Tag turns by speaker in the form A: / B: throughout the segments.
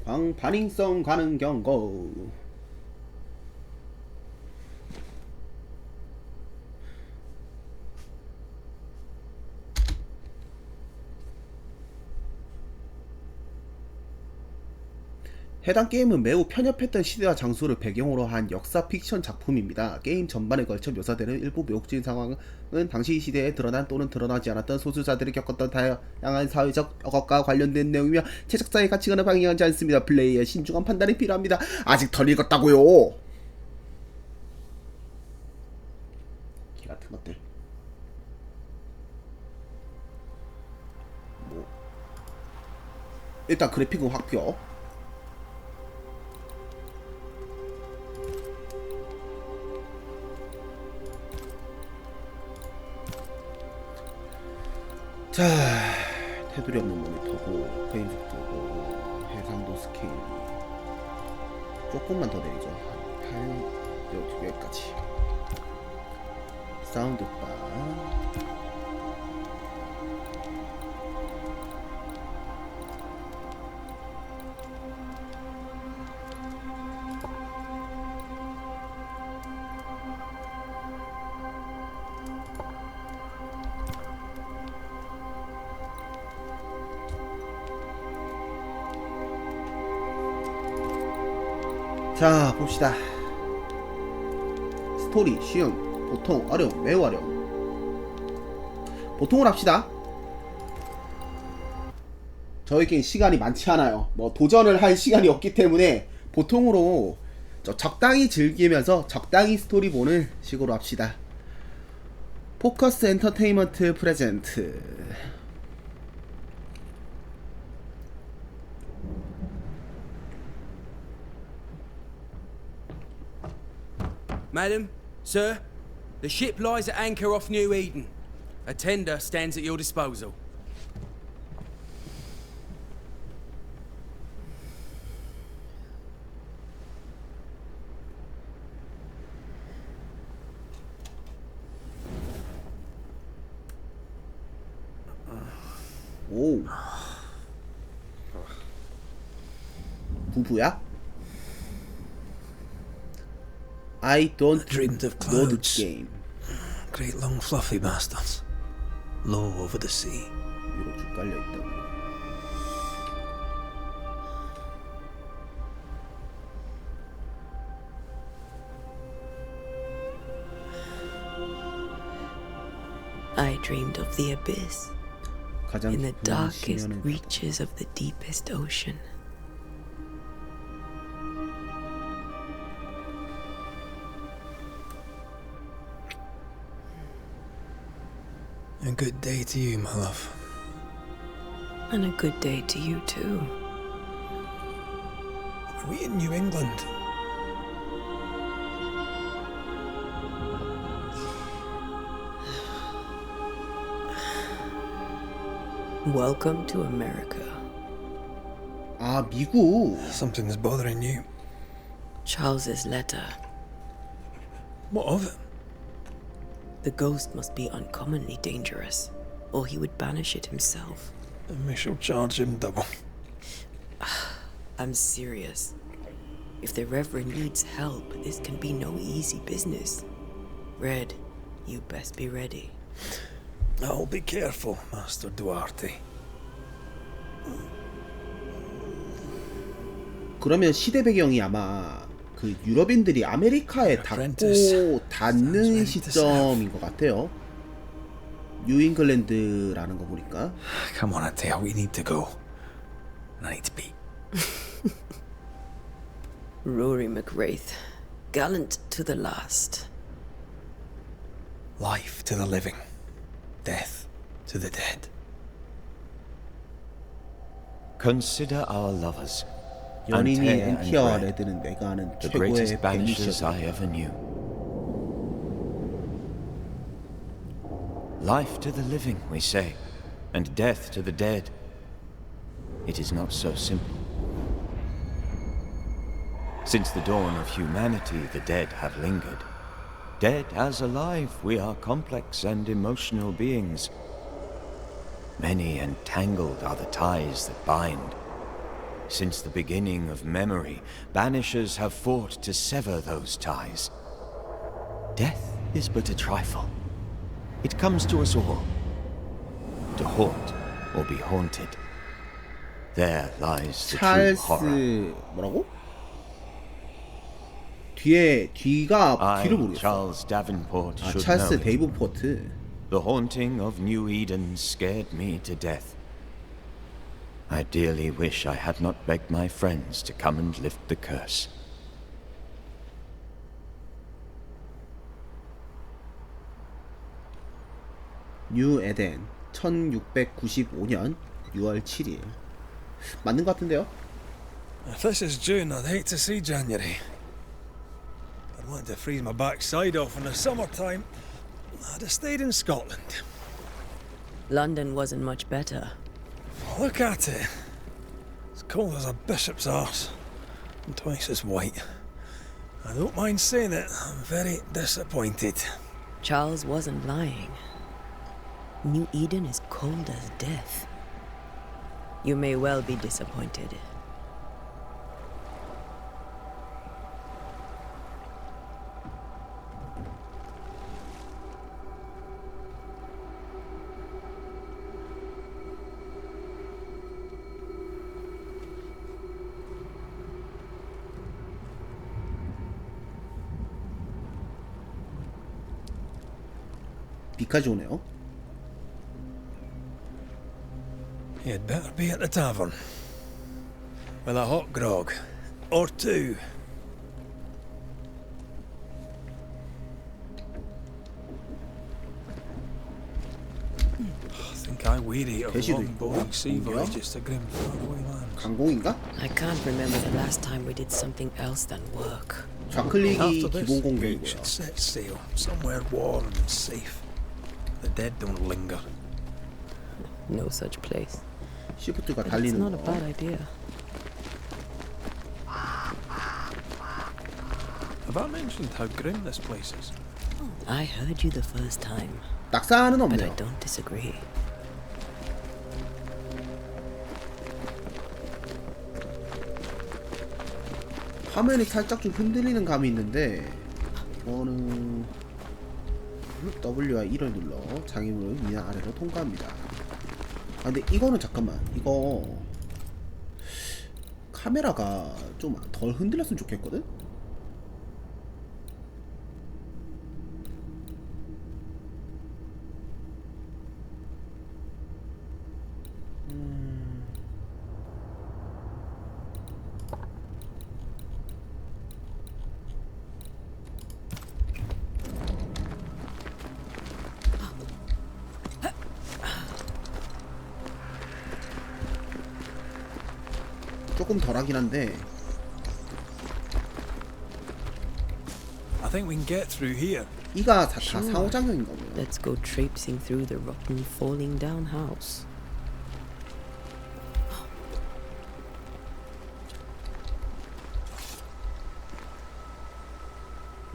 A: 반응성 가능 경고. 해당 게임은 매우 편협했던 시대와 장소를 배경으로 한 역사 픽션 작품입니다. 게임 전반에 걸쳐 묘사되는 일부 묘국적인 상황은 당시 시대에 드러난 또는 드러나지 않았던 소수자들이 겪었던 다양한 사회적 억압과 관련된 내용이며 제작자의 가치관을 방해하지 않습니다. 플레이에 신중한 판단이 필요합니다. 아직 덜 읽었다고요. 기 같은 것들. 뭐 일단 그래픽은 확표. 자, 테두리 없는 모니터고 프레임 속도고 해상도 스케일이 조금만 더 내리죠. 한 8, 여기까지. 사운드 바. 자, 봅시다. 스토리 쉬움, 보통, 어려움, 매우 어려움. 보통을 합시다. 저에겐 시간이 많지 않아요. 뭐 도전을 할 시간이 없기 때문에 보통으로 적당히 즐기면서 적당히 스토리 보는 식으로 합시다. 포커스 엔터테인먼트 프레젠트.
B: Madam, sir, the ship lies at anchor off New Eden. A tender stands at your disposal.
A: 오. 부부야? I don't
C: dreamed of
A: know the
C: clouds.
A: game.
C: Great long fluffy bastards. Low over the sea.
A: 위로 쭉 깔려 있다고.
D: I dreamed of the abyss,
A: 가장
D: in the
A: 깊은
D: darkest
A: 심연의
D: reaches of the deepest ocean.
C: A good day to you, my love.
D: And a good day to you too.
C: Are we in New England?
D: Welcome to America.
A: 아, 미국.
C: Something's bothering you.
D: Charles's letter.
C: What of it?
D: The ghost must be uncommonly dangerous, or he would banish it himself.
C: And we shall charge him double.
D: I'm serious. If the Reverend needs help, this can be no easy business. Red, you best be ready.
C: I'll be careful, Master Duarte.
A: 그러면 시대 배경이 아마 그 유럽인들이 아메리카에 닿는 시점인 것 같아요. 뉴잉글랜드라는 거 보니까.
C: Come on, Atea, we need to go. I need to be.
D: Rory McWraith, gallant to the last.
C: Life to the living, death to the dead.
E: Consider our lovers.
A: 연인이
E: Antea and
A: 엔티아와
E: Red,
A: 레드는 내가 아는
E: the
A: 최고의
E: greatest banishers
A: 베니셔다.
E: I ever knew. Life to the living, we say, and death to the dead. It is not so simple. Since the dawn of humanity, the dead have lingered. Dead as alive, we are complex and emotional beings. Many and tangled are the ties that bind. Since the beginning of memory, banishers have fought to sever those ties. Death is but a trifle. It comes to us all. To haunt or be haunted. There lies the true horror.
A: 찰스 뭐라고? 뒤가 뒤를
E: I,
A: 모르겠어.
E: Charles Davenport,
A: 아,
E: should
A: 찰스
E: know it.
A: 데이브포트.
E: The haunting of New Eden scared me to death. I dearly wish I had not begged my friends to come and lift the curse.
A: 뉴 에덴 1695년 6월 7일. 맞는 것 같은데요?
C: If this is June, I'd hate to see January. I'd want to freeze my backside off in the summertime. I'd have stayed in Scotland.
D: London wasn't much better.
C: Look at it. It's cold as a bishop's arse. And twice as white. I don't mind saying it, I'm very disappointed.
D: Charles wasn't lying. New Eden is cold as death. You may well be disappointed.
A: 비까지 오네요.
C: You'd better be at the tavern. With a hot grog. Or two. I think I weary of
A: 돼지도
C: long
A: 있고,
C: boring sea
A: 공격.
C: voyages to grim faraway lands.
A: 강공인가?
D: I can't remember the last time we did something else than work.
A: 좌클릭이
C: After this,
A: 기본
C: we
A: 공격이고요.
C: should set sail somewhere warm and safe. The dead don't linger.
D: No such place.
A: 시프트가
D: But it's
A: 달리는
D: not a
A: 거.
D: bad idea.
C: Have I mentioned how grim this place is?
D: I heard you the first time,
A: 낙사는
D: but I
A: 없네요.
D: don't disagree.
A: 화면이 살짝 좀 흔들리는 감이 있는데 이거는 W와 1을 눌러 장애물을 위나 아래로 통과합니다. 아 근데 이거는 잠깐만, 이거 카메라가 좀 덜 흔들렸으면 좋겠거든? 조금 덜하긴 한데
C: I think we can get through here.
A: 이가 다
D: Sure.
A: 상호작용인 거고요.
D: Let's go traipsing through the rotten, falling down house.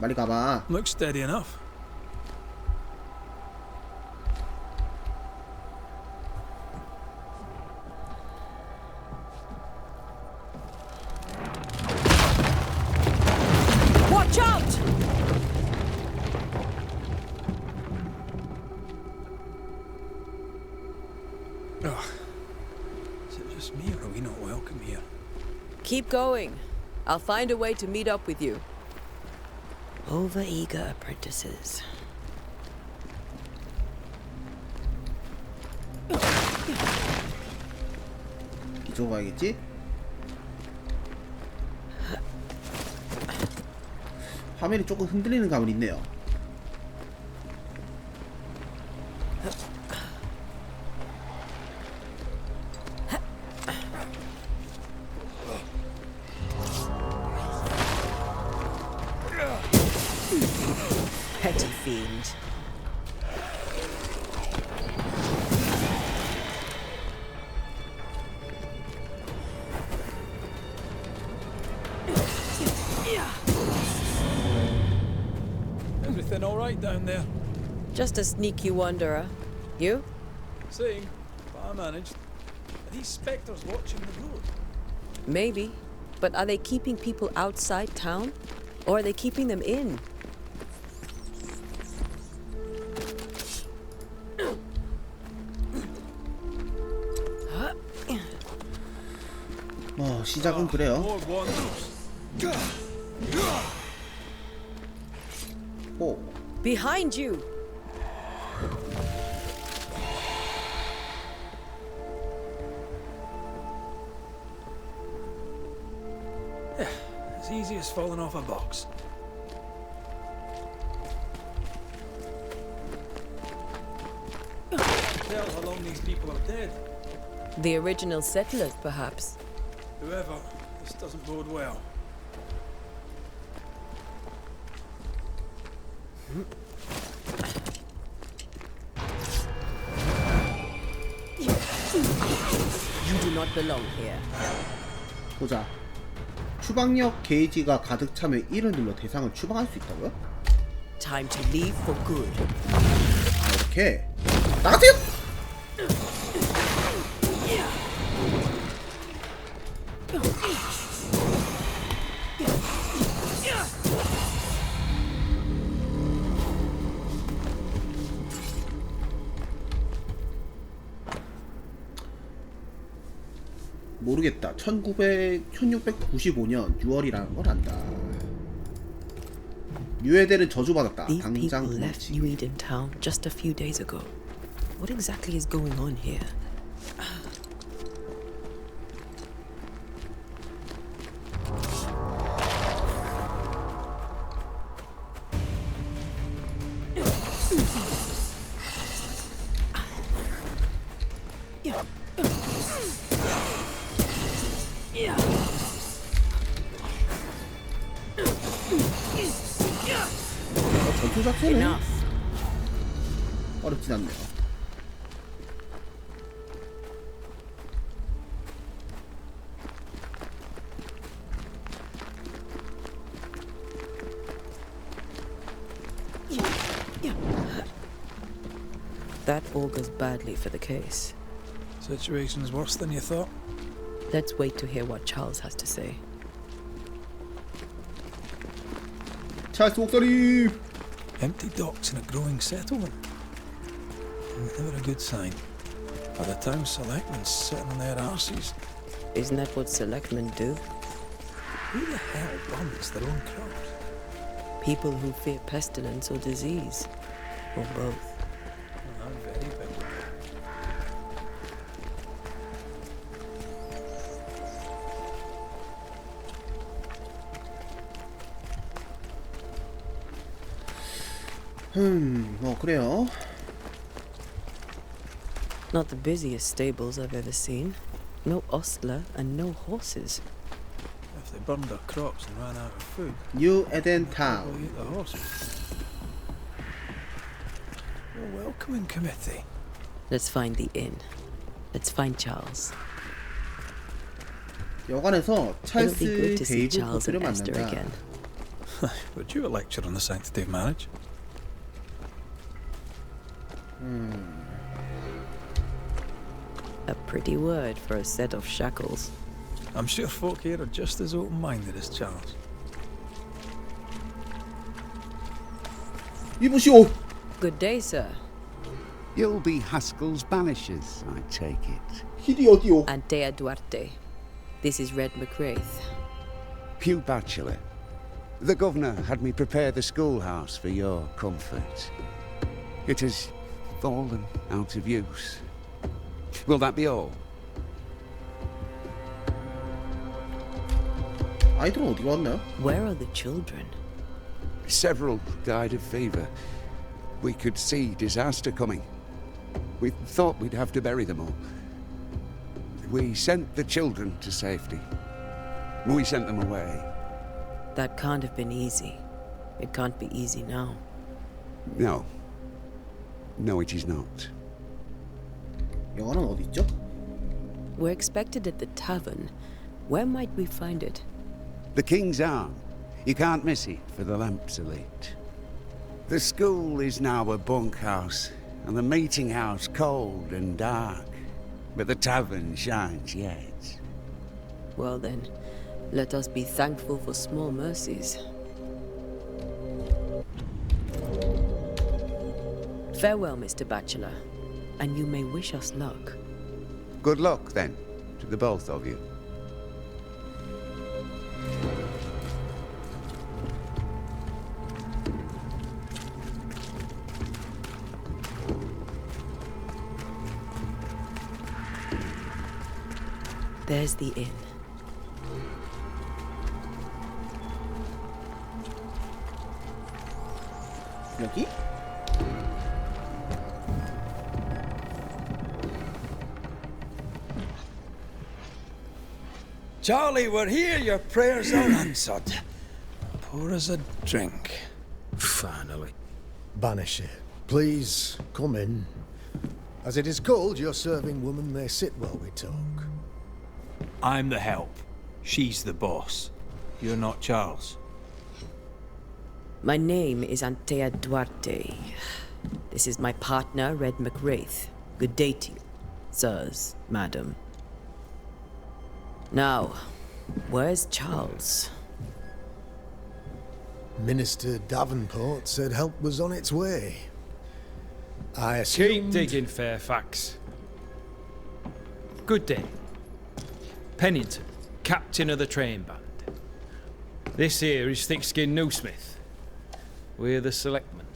A: 빨리 가봐.
C: Looks steady enough.
D: Watch out!
C: Ugh. Is it just me or are we not welcome here?
D: Keep going. I'll find a way to meet up with you. Overeager apprentices.
A: 이쪽으로 가야겠지? 화면이 조금 흔들리는 감은 있네요.
D: Petty fiend.
C: Everything all right down there?
D: Just a sneaky wanderer. You?
C: Saying, but I managed. Are these spectres watching the road?
D: Maybe. But are they keeping people outside town? Or are they keeping them in?
A: 시작은 그래요. 오.
D: Behind you!
C: As easy as falling off a box. Tell how long these people are dead.
D: The original settlers, perhaps.
C: Whoever, this doesn't bode well.
D: You do not belong here.
A: 보자. 추방력 게이지가 가득 차면 1을 눌러 대상을 추방할 수 있다고요?
D: Time to leave for good.
A: 아, 이렇게. 나가세요! 모르겠다. 1695년 6월이라는 걸 안다. 유해대를 저주받았다.
D: These
A: 당장
D: people left New Eden town just a few days ago. What exactly is going on here?
A: 전투 자체는
D: Enough.
A: 어렵진 않네요.
D: That augurs badly for the case.
C: Situation's worse than you thought.
D: Let's wait to hear what Charles has to say.
A: 찰스 목소리!
C: Empty docks in a growing settlement. Never a good sign. By the time selectmen sitting on their arses.
D: Isn't that what selectmen do?
C: Who the hell runs their own crops?
D: People who fear pestilence or disease. Or both.
C: I'm very biblical.
A: 그래요.
D: Not the busiest stables I've ever seen. No ostler and no horses.
C: If they burned their crops and ran out of food,
A: 뉴 에덴
C: they'll
A: 타운.
C: eat the horses. A welcoming committee.
D: Let's find the inn. Let's find Charles.
A: 여관에서
D: It'll be
A: 찰스,
D: good to see
A: 데이브
D: Charles
A: 포트를
D: and Esther
A: 만난다.
D: again.
C: Would you a lecture on the sanctity of marriage?
D: A pretty word for a set of shackles.
C: I'm sure folk here are just as open-minded as Charles.
A: 입으시오.
D: Good day, sir.
F: You'll be Haskell's banishers, I take it.
A: 길이 어디요?
D: Antea Duarte. This is Red McWraith.
F: Pew Bachelor. The governor had me prepare the schoolhouse for your comfort. It has fallen out of use. Will that be all?
A: 아이들은 어디 갔나요?
D: Where are the children?
F: Several died of fever. We could see disaster coming. We thought we'd have to bury them all. We sent the children to safety. We sent them away.
D: That can't have been easy. It can't be easy now.
F: No. No, it is not.
A: 영화는 어디 있죠?
D: We're expected at the tavern. Where might we find it?
F: The King's Arm. You can't miss it, for the lamps are lit. The school is now a bunkhouse, and the meeting house cold and dark. But the tavern shines yet.
D: Well then, let us be thankful for small mercies. Farewell, Mr. Bachelor, and you may wish us luck.
F: Good luck, then, to the both of you.
D: There's the inn.
A: 여기?
C: Charlie, we're here. Your prayers are answered. Pour us a drink.
B: Finally.
G: Banisher, please come in. As it is cold, your serving woman may sit while we talk.
H: I'm the help. She's the boss. You're not Charles.
D: My name is Antea Duarte. This is my partner, Red McWraith. Good day to you, sirs, madam. Now, where's Charles?
G: Minister Davenport said help was on its way. I
H: Keep
G: assumed...
H: digging, Fairfax. Good day. Pennington, captain of the train band. This here is Thick-Skinned Newsmith. We're the selectmen.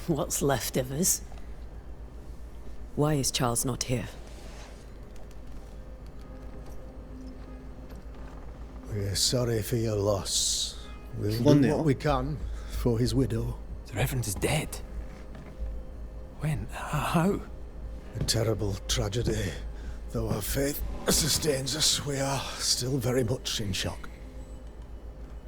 D: What's left of us? Why is Charles not here?
G: We're sorry for your loss. We'll do
A: 죽었네요.
G: what we can for his widow.
H: The Reverend is dead. When? How?
G: A terrible tragedy. Though our faith sustains us, we are still very much in shock.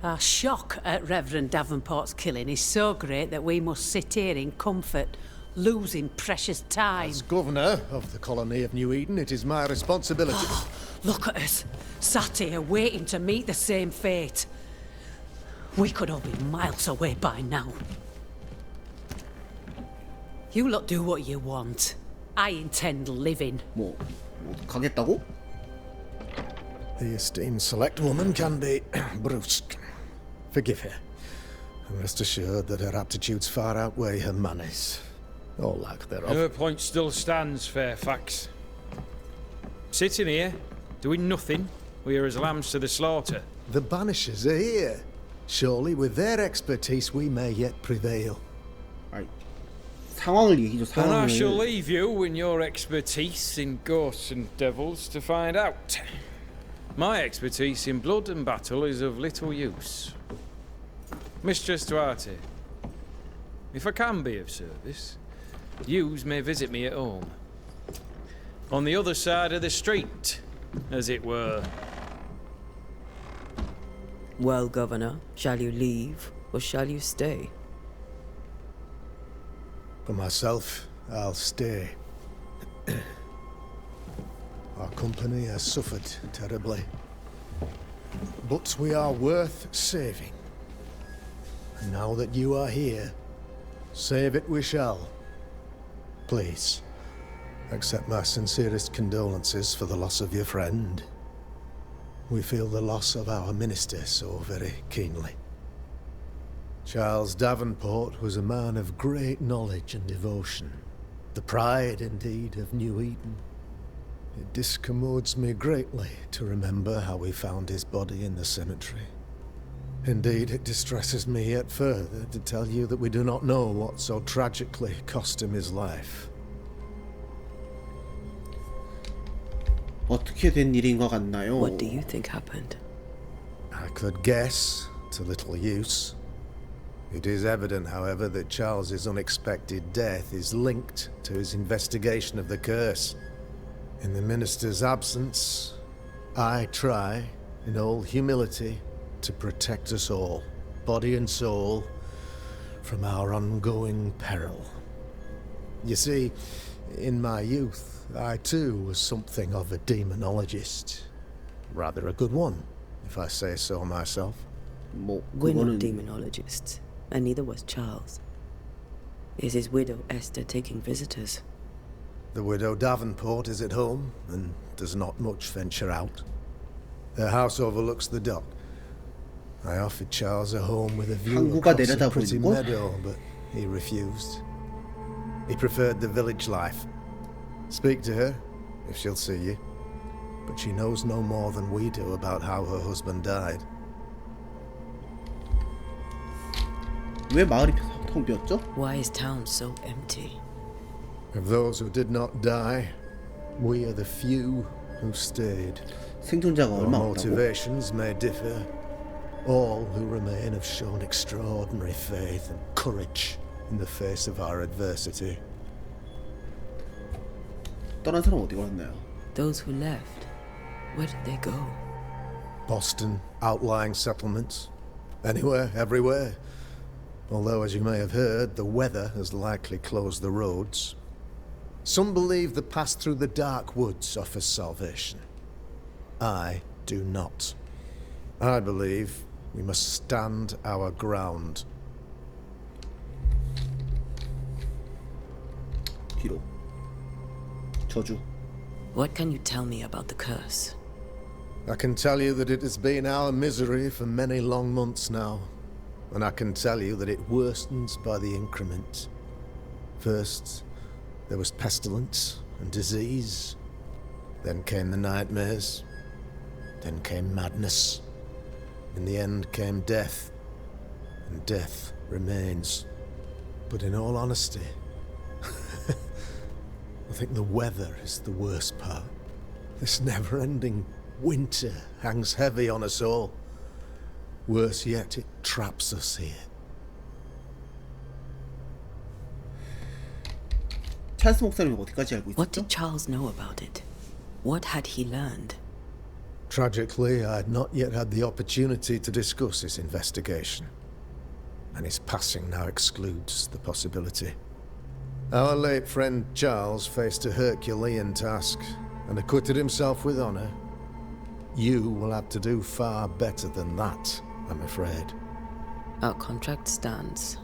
I: Our shock at Reverend Davenport's killing is so great that we must sit here in comfort, losing precious time.
G: As governor of the colony of New Eden, it is my responsibility.
I: Look at us, sat here waiting to meet the same fate. We could all be miles away by now. You lot do what you want. I intend living.
A: 뭐 가겠다고?
G: The esteemed select woman can be brusque. Forgive her. And rest assured that her aptitudes far outweigh her manners. Or lack thereof.
H: Her point still stands, Fairfax. Sitting here, doing nothing, we are as lambs to the slaughter.
G: The Banishers are here. Surely with their expertise we may yet prevail.
A: 아이, 상황을 얘기죠.
H: And I shall
A: 상황을.
H: leave you in your expertise in ghosts and devils to find out. My expertise in blood and battle is of little use. Mistress Duarte, if I can be of service, yous may visit me at home. On the other side of the street, as it were.
D: Well, Governor, shall you leave or shall you stay?
G: For myself, I'll stay. Our company has suffered terribly. But we are worth saving. And now that you are here, save it we shall. Please, accept my sincerest condolences for the loss of your friend. We feel the loss of our minister so very keenly. Charles Davenport was a man of great knowledge and devotion. The pride, indeed, of New Eden. It discommodes me greatly to remember how we found his body in the cemetery. Indeed, it distresses me yet further to tell you that we do not know what so tragically cost him his life.
A: 어떻게 된 일인 것 같나요?
D: What do you think happened?
G: I could guess, to little use. It is evident, however, that Charles's unexpected death is linked to his investigation of the curse. In the minister's absence, I try, in all humility, to protect us all, body and soul, from our ongoing peril. You see, in my youth, I too was something of a demonologist. Rather a good one, if I say so myself.
A: 뭐
D: We're not
A: 그거는
D: demonologists, and neither was Charles. Is his widow Esther taking visitors?
G: The widow Davenport is at home, and does not much venture out. Their house overlooks the dock. I offered Charles a home with a view
A: 항구가
G: across a
A: 내려다보는
G: pretty
A: 곳?
G: meadow, but he refused. He preferred the village life. Speak to her, if she'll see you. But she knows no more than we do about how her husband died.
A: 왜 마을이 텅 비었죠?
D: Why is town so empty?
G: Of those who did not die, we are the few who stayed.
A: 생존자가
G: Our
A: 얼마 없다고?
G: motivations may differ. All who remain have shown extraordinary faith and courage in the face of our adversity.
A: 떠난 사람 어디 갔나요?
D: Those who left, where did they go?
G: Boston, outlying settlements. Anywhere, everywhere. Although, as you may have heard, the weather has likely closed the roads. Some believe the path through the dark woods offers salvation. I do not. I believe we must stand our ground.
A: 뒤로. 저주.
D: What can you tell me about the curse?
G: I can tell you that it has been our misery for many long months now. And I can tell you that it worsens by the increment. First, there was pestilence and disease. Then came the nightmares. Then came madness. In the end came death. And death remains. But in all honesty, I think the weather is the worst part. This never-ending winter hangs heavy on us all. Worse yet, it traps us here.
A: 찰스 목사님 어디까지 알고
D: What
A: 있었죠?
D: did Charles know about it? What had he learned?
G: Tragically, I had not yet had the opportunity to discuss his investigation, and his passing now excludes the possibility. Our late friend Charles faced a Herculean task and acquitted himself with honor. You will have to do far better than that, I'm afraid.
D: Our contract stands.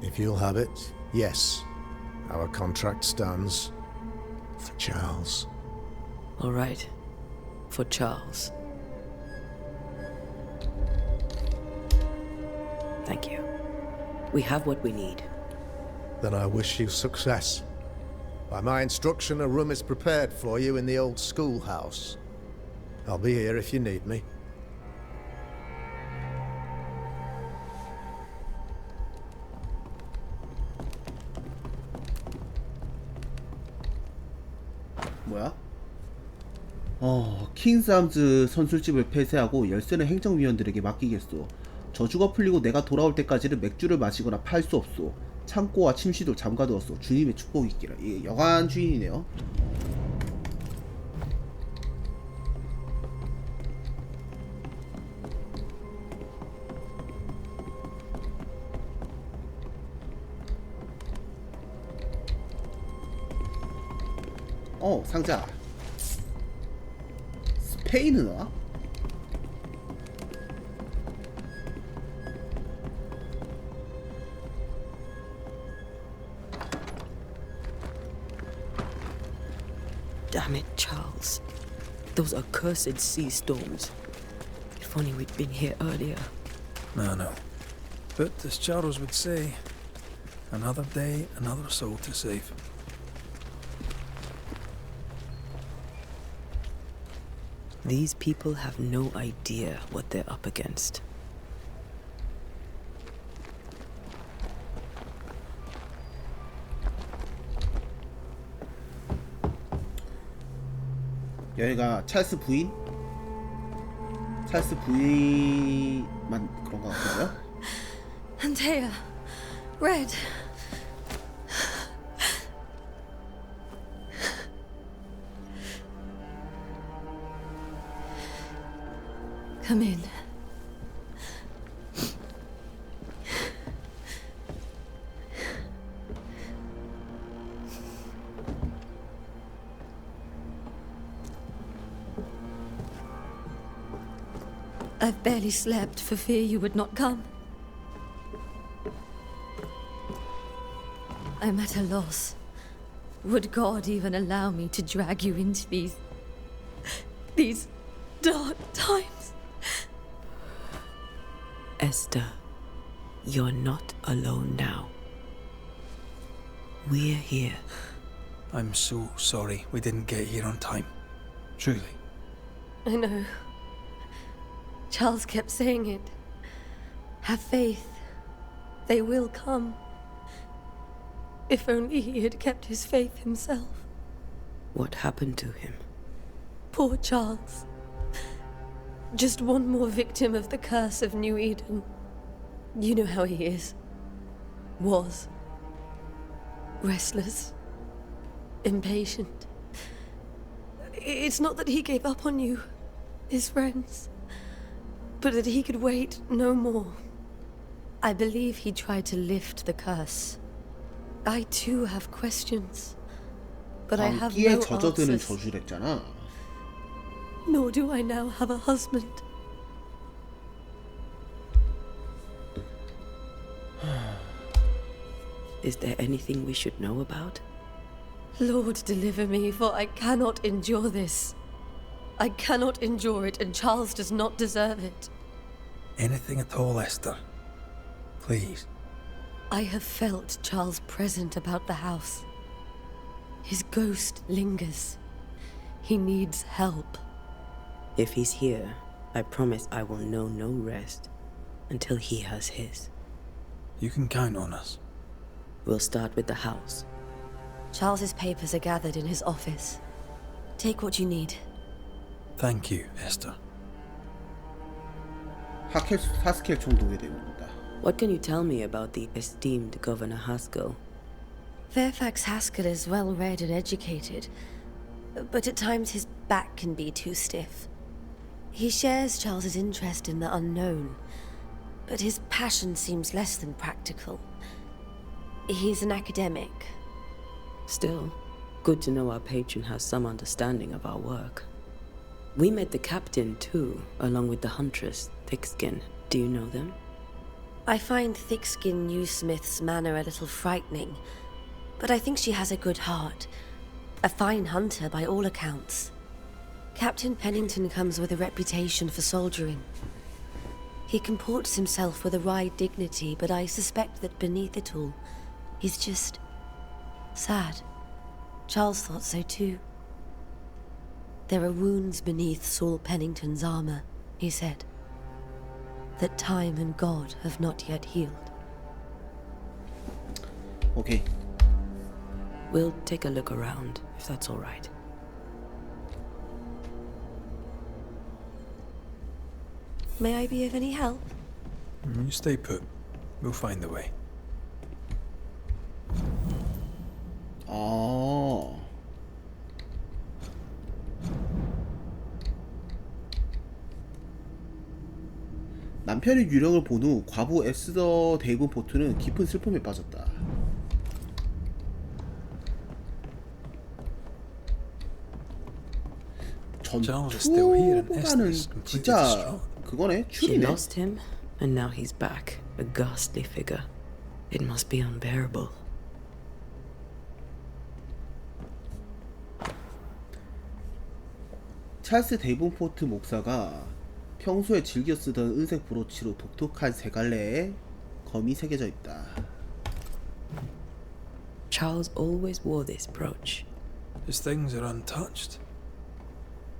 G: If you'll have it, yes, our contract stands for Charles.
D: All right. For Charles. Thank you. We have what we need.
G: Then I wish you success. By my instruction, a room is prepared for you in the old schoolhouse. I'll be here if you need me.
A: 뭐야? 킹삼즈 선술집을 폐쇄하고 열쇠는 행정위원들에게 맡기겠소. 저주가 풀리고 내가 돌아올 때까지는 맥주를 마시거나 팔 수 없소. 창고와 침실도 잠가두었소. 주님의 축복이 있기를. 이게 여관 주인이네요. 상자. 스페인어나?
D: Damn it, Charles. Those are cursed sea storms. If only we'd been here earlier.
C: No. But as Charles would say, another day, another soul to save.
D: These people have no idea what they're up against.
A: 여기가 찰스 부인? 찰스 부인만 그런 것 같고요.
J: Antea, Red. Come in. I've barely slept for fear you would not come. I'm at a loss. Would God even allow me to drag you into these dark times.
D: Esther, you're not alone now. We're here.
C: I'm so sorry we didn't get here on time. Truly.
J: I know. Charles kept saying it. Have faith. They will come. If only he had kept his faith himself.
D: What happened to him?
J: Poor Charles. Just one more victim of the curse of New Eden. You know how he is. Was. Restless. Impatient. It's not that he gave up on you, his friends, but that he could wait no more. I believe he tried to lift the curse. I too have questions, but I have
A: 광기에
J: no
A: 젖어드는
J: answers.
A: 저주랬잖아.
J: Nor do I now have a husband.
D: Is there anything we should know about?
J: Lord, deliver me, for I cannot endure this. I cannot endure it, and Charles does not deserve it.
C: Anything at all, Esther. Please.
J: I have felt Charles present about the house. His ghost lingers. He needs help.
D: If he's here, I promise I will know no rest until he has his.
C: You can count on us.
D: We'll start with the house.
J: Charles's papers are gathered in his office. Take what you need.
C: Thank you, Esther.
A: 하스켈 총독의 대우입니다.
D: What can you tell me about the esteemed Governor Haskell?
J: Fairfax Haskell is well read and educated, but at times his back can be too stiff. He shares Charles's interest in the unknown, but his passion seems less than practical. He's an academic.
D: Still, good to know our patron has some understanding of our work. We met the captain too, along with the huntress, Thickskin. Do you know them?
J: I find Thickskin Newsmith's manner a little frightening, but I think she has a good heart. A fine hunter by all accounts. Captain Pennington comes with a reputation for soldiering. He comports himself with a wry dignity, but I suspect that beneath it all, he's just sad. Charles thought so too. There are wounds beneath Saul Pennington's armor, he said, that time and God have not yet healed.
A: 오케이.
D: We'll take a look around, if that's all right.
J: May I be of any help?
C: You stay put. We'll find the way.
A: 아. 남편의 유령을 본 후 과부 에스더 데이븐포트는 깊은 슬픔에 빠졌다. 전투보다는 진짜 그거네.
D: She
A: 추리네.
D: lost him, and now he's back, a ghastly figure. It must be unbearable.
A: 찰스 데이븐포트 목사가 평소에 즐겨 쓰던 은색 브로치로 독특한 세 갈래에 검이 새겨져 있다.
D: Charles always wore this brooch.
C: His things are untouched.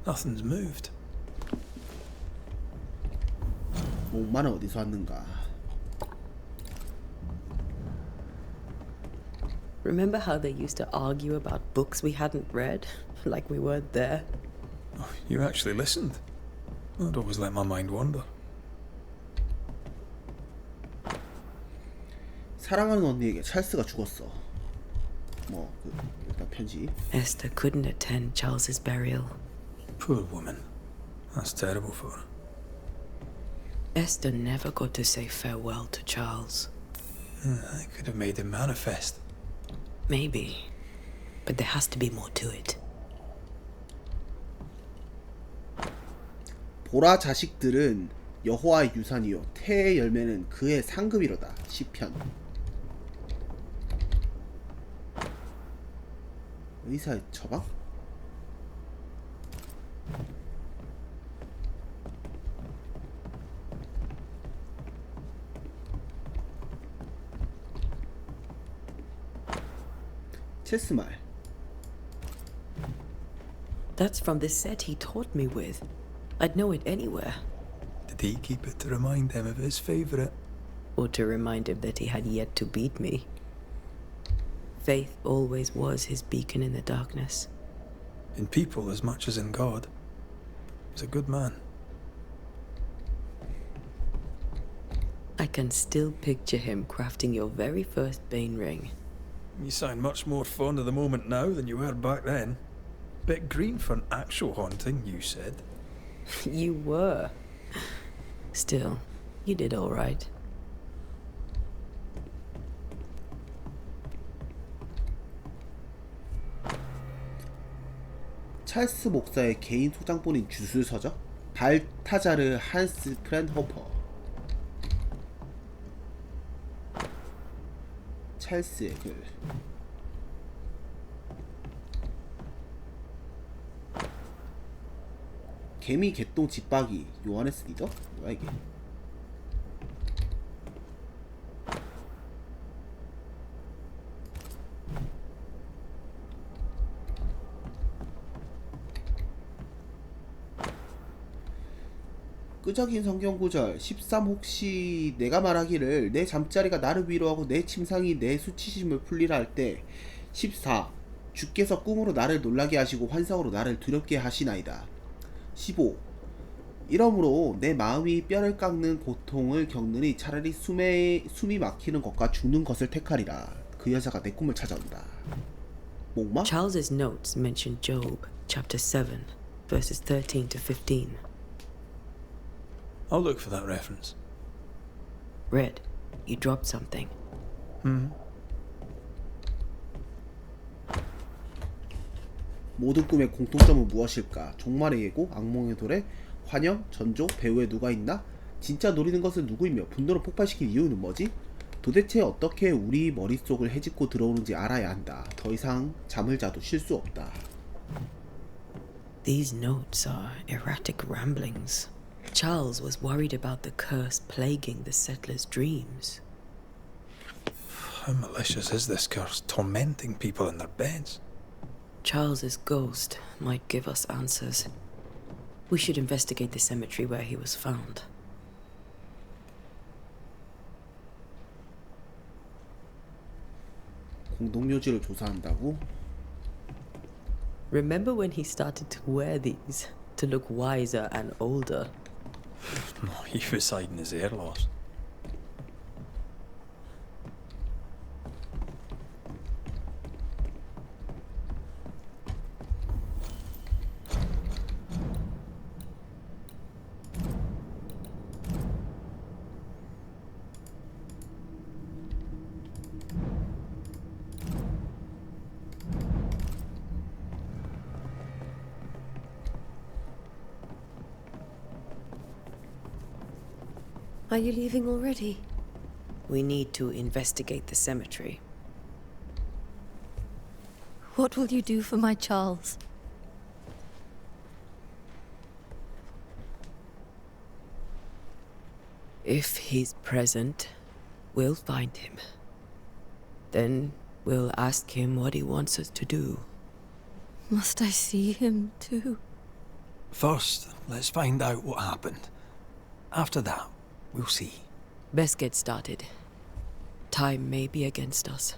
C: Nothing's moved.
A: 목마는 어디서 왔는가?
D: Remember how they used to argue about books we hadn't read? Like we weren't there?
C: Oh, you actually listened. I'd always let my mind wander.
A: 사랑하는 언니에게 찰스가 죽었어. 일단 편지.
D: Esther couldn't attend Charles's burial.
C: Poor woman. That's terrible for her.
D: Esther never got to say farewell to Charles.
C: I could have made him manifest.
D: Maybe. But there has to be more to it.
A: 보라 자식들은 여호와의 유산이요 태의 열매는 그의 상급이로다. 시편. 의사의 처방? 체스말.
D: That's from the set he taught me with. I'd know it anywhere.
C: Did he keep it to remind him of his favourite?
D: Or to remind him that he had yet to beat me. Faith always was his beacon in the darkness.
C: In people as much as in God. He's a good man.
D: I can still picture him crafting your very first Bane ring.
C: You sound much more fond of the moment now than you were back then. Bit green for an actual haunting, you said.
D: You were. Still, you did all right.
A: 찰스 목사의 개인 소장본인 주술서적, 발타자르 한스 크랜호퍼. 찰스의 글. 개미 개똥 집박이 요하네스 리더? 뭐야 이게? 끄적인 성경구절 13 혹시 내가 말하기를 내 잠자리가 나를 위로하고 내 침상이 내 수치심을 풀리라 할 때 14 주께서 꿈으로 나를 놀라게 하시고 환상으로 나를 두렵게 하시나이다. 15 이러므로 내 마음이 뼈를 깎는 고통을 겪느니 차라리 숨이 막히는 것과 죽는 것을 택하리라. 그 여자가 내 꿈을 찾아온다. 목마?
D: Charles's notes mention Job, chapter 7, verses 13 to 15.
C: I'll look for that reference.
D: Red, you dropped something.
A: 모든 꿈의 공통점은 무엇일까? 종말의 예고, 악몽의 도래, 환영, 전조, 배후에 누가 있나? 진짜 노리는 것은 누구이며 분노를 폭발시킨 이유는 뭐지? 도대체 어떻게 우리 머릿속을 헤집고 들어오는지 알아야 한다. 더 이상 잠을 자도 쉴 수 없다.
D: These notes are erratic ramblings. Charles was worried about the curse plaguing the settlers' dreams.
C: How malicious is this curse, tormenting people in their beds?
D: Charles's ghost might give us answers. We should investigate the cemetery where he was found.
A: 공동묘지를 조사한다고?
D: Remember when he started to wear these to look wiser and older?
C: No, he was hiding his hair loss.
J: Are you leaving already?
D: We need to investigate the cemetery.
K: What will you do for my Charles?
D: If he's present, we'll find him. Then we'll ask him what he wants us to do.
K: Must I see him too?
C: First, let's find out what happened. After that, we'll see.
D: Best get started. Time may be against us.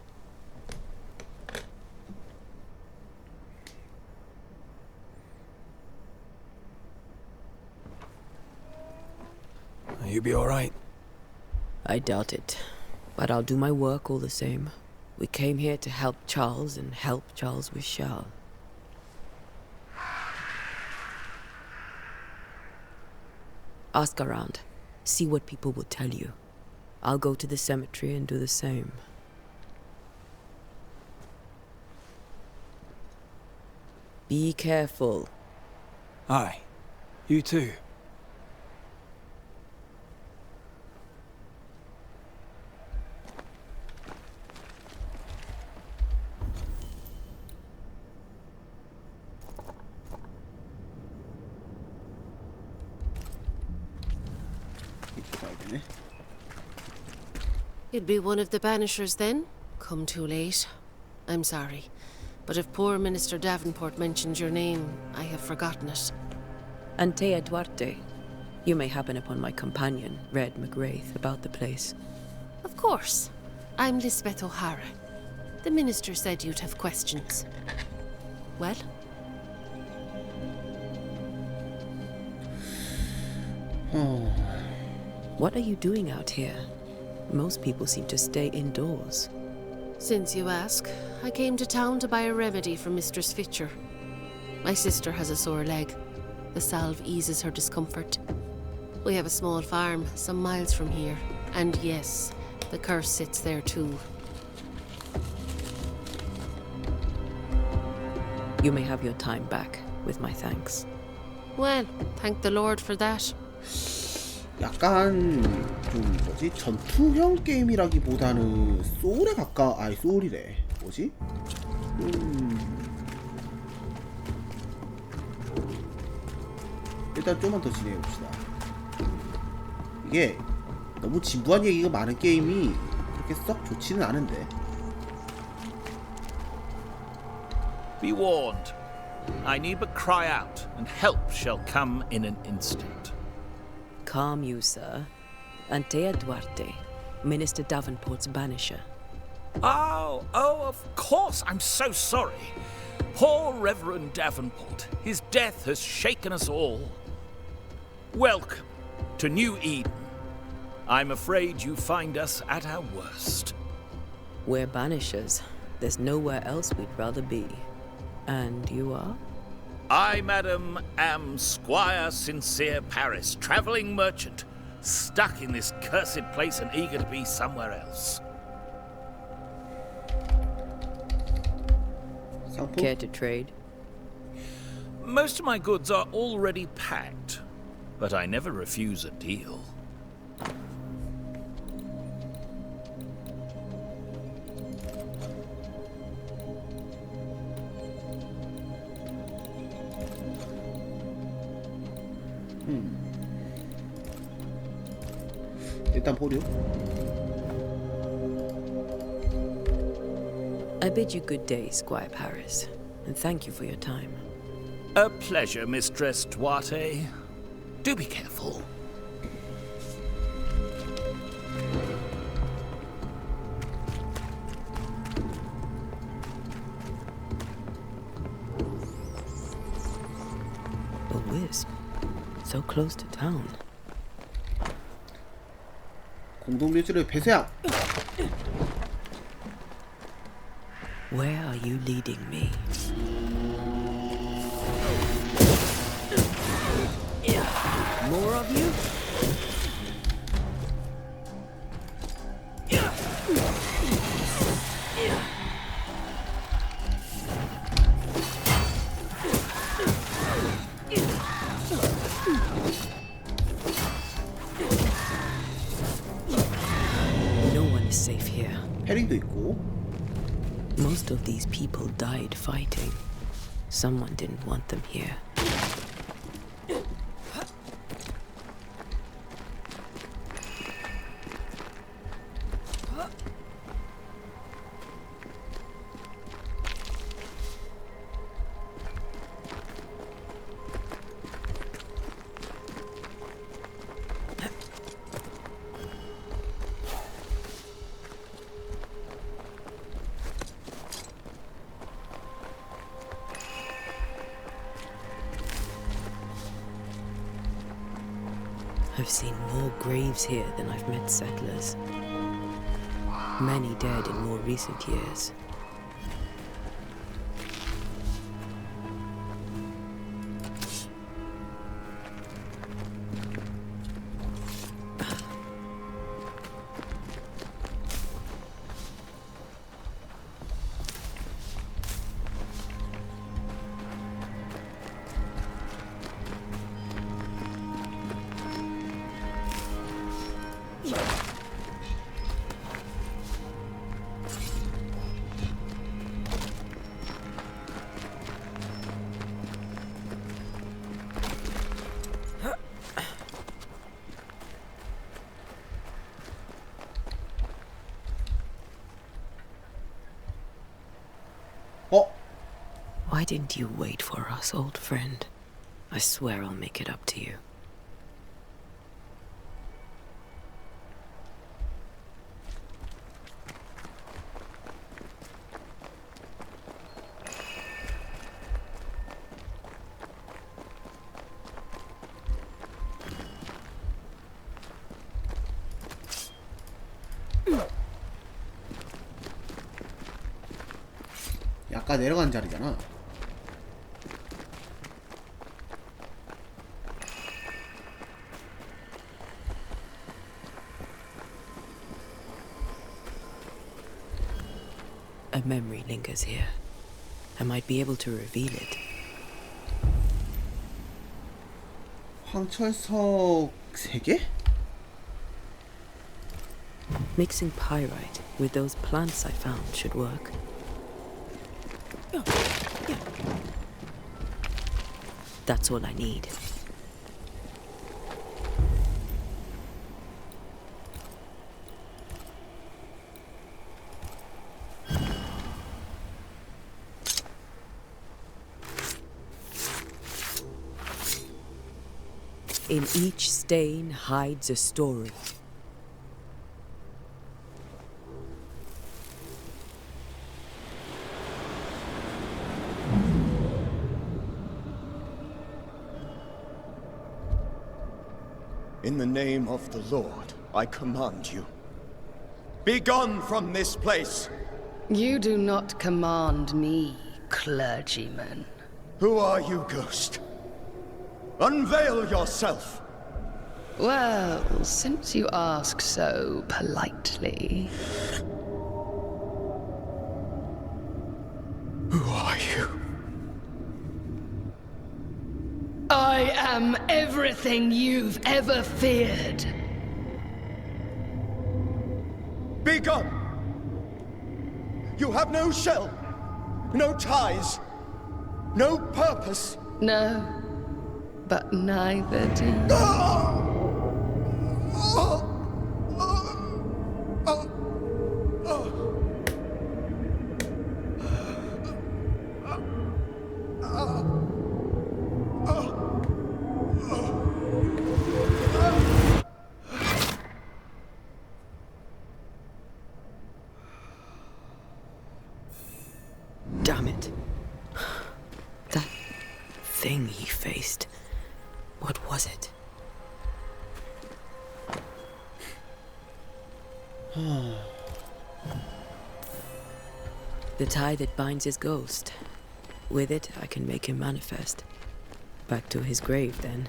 C: You be all right?
D: I doubt it, but I'll do my work all the same. We came here to help Charles and help Charles with Charles. Ask around. See what people will tell you. I'll go to the cemetery and do the same. Be careful.
C: Aye. You too.
L: You'd be one of the banishers then? Come too late. I'm sorry. But if poor Minister Davenport mentioned your name, I have forgotten it.
D: Antea Duarte. You may happen upon my companion, Red McGrath, about the place.
L: Of course. I'm Lisbeth O'Hara. The minister said you'd have questions. Well?
D: What are you doing out here? Most people seem to stay indoors.
L: Since you ask, I came to town to buy a remedy for Mistress Fitcher. My sister has a sore leg. The salve eases her discomfort. We have a small farm some miles from here. And yes, the curse sits there too.
D: You may have your time back, with my thanks.
L: Well, thank the Lord for that.
A: 약간 좀 뭐지 전투형 게임이라기보다는 소울에 아니 소울이래 뭐지 일단 좀만 더 진행해 봅시다. 이게 너무 진부한 얘기가 많은 게임이 그렇게 썩 좋지는 않은데.
M: Be warned. I need but cry out, and help shall come in an instant.
D: Calm you, sir. Antea Duarte, Minister Davenport's banisher.
M: Oh, of course. I'm so sorry. Poor Reverend Davenport. His death has shaken us all. Welcome to New Eden. I'm afraid you find us at our worst.
D: We're banishers. There's nowhere else we'd rather be. And you are?
M: I, madam, am Squire Sincere Paris, travelling merchant, stuck in this cursed place and eager to be somewhere else.
D: Care to trade?
M: Most of my goods are already packed, but I never refuse a deal.
A: 일단 보류.
D: I bid you good day, Squire Paris, and thank you for your time.
M: A pleasure, Mistress Duarte. Do be careful.
D: A wisp, so close to town.
A: 공동묘지를 폐쇄함.
D: Where are you leading me? More of you? No one is safe here.
A: 패링도 있고.
D: Most of these people died fighting. Someone didn't want them here. I've seen more graves here than I've met settlers. Many dead in more recent years. Why didn't you wait for us, old friend? I swear I'll make it up to you.
A: 아까 내려간 자리잖아.
D: A memory lingers here. I might be able to reveal it.
A: 황철석 3개?
D: Mixing pyrite with those plants I found should work. That's all I need. In each stain hides a story.
E: In the name of the Lord, I command you. Be gone from this place!
N: You do not command me, clergyman.
E: Who are you, ghost? Unveil yourself!
N: Well, since you ask so politely...
E: Who are you?
N: I am everything you've ever feared.
E: Be gone! You have no shell, no ties, no purpose.
N: No, but neither do you.
D: Damn it. That thing he faced. What was it? The tie that binds his ghost. With it, I can make him manifest. Back to his grave, then.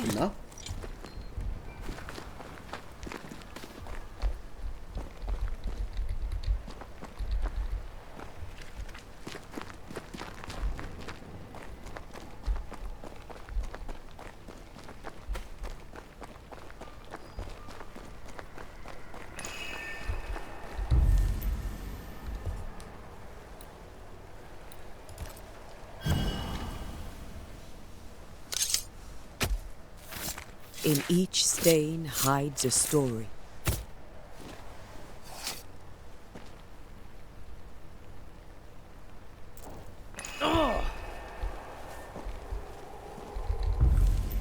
A: 있나?
D: In each stain hides a story.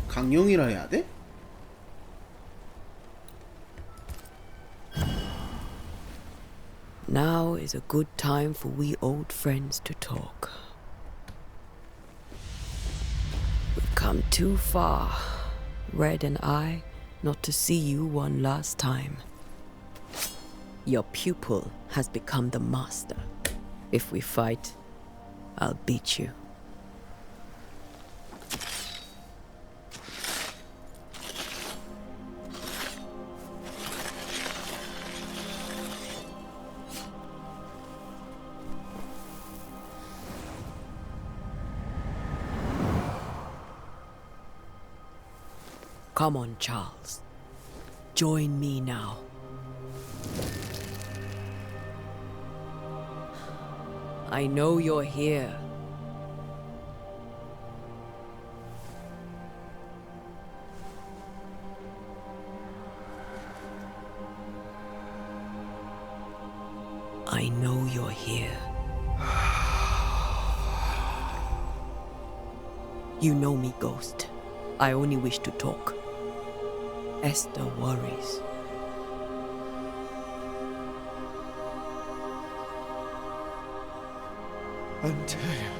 A: 강용이라 해야 돼?
D: Now is a good time for we old friends to talk. We've come too far, Red and I, not to see you one last time. Your pupil has become the master. If we fight, I'll beat you. Come on, Charles. Join me now. I know you're here. I know you're here. You know me, Ghost. I only wish to talk. Esther worries.
G: Antea.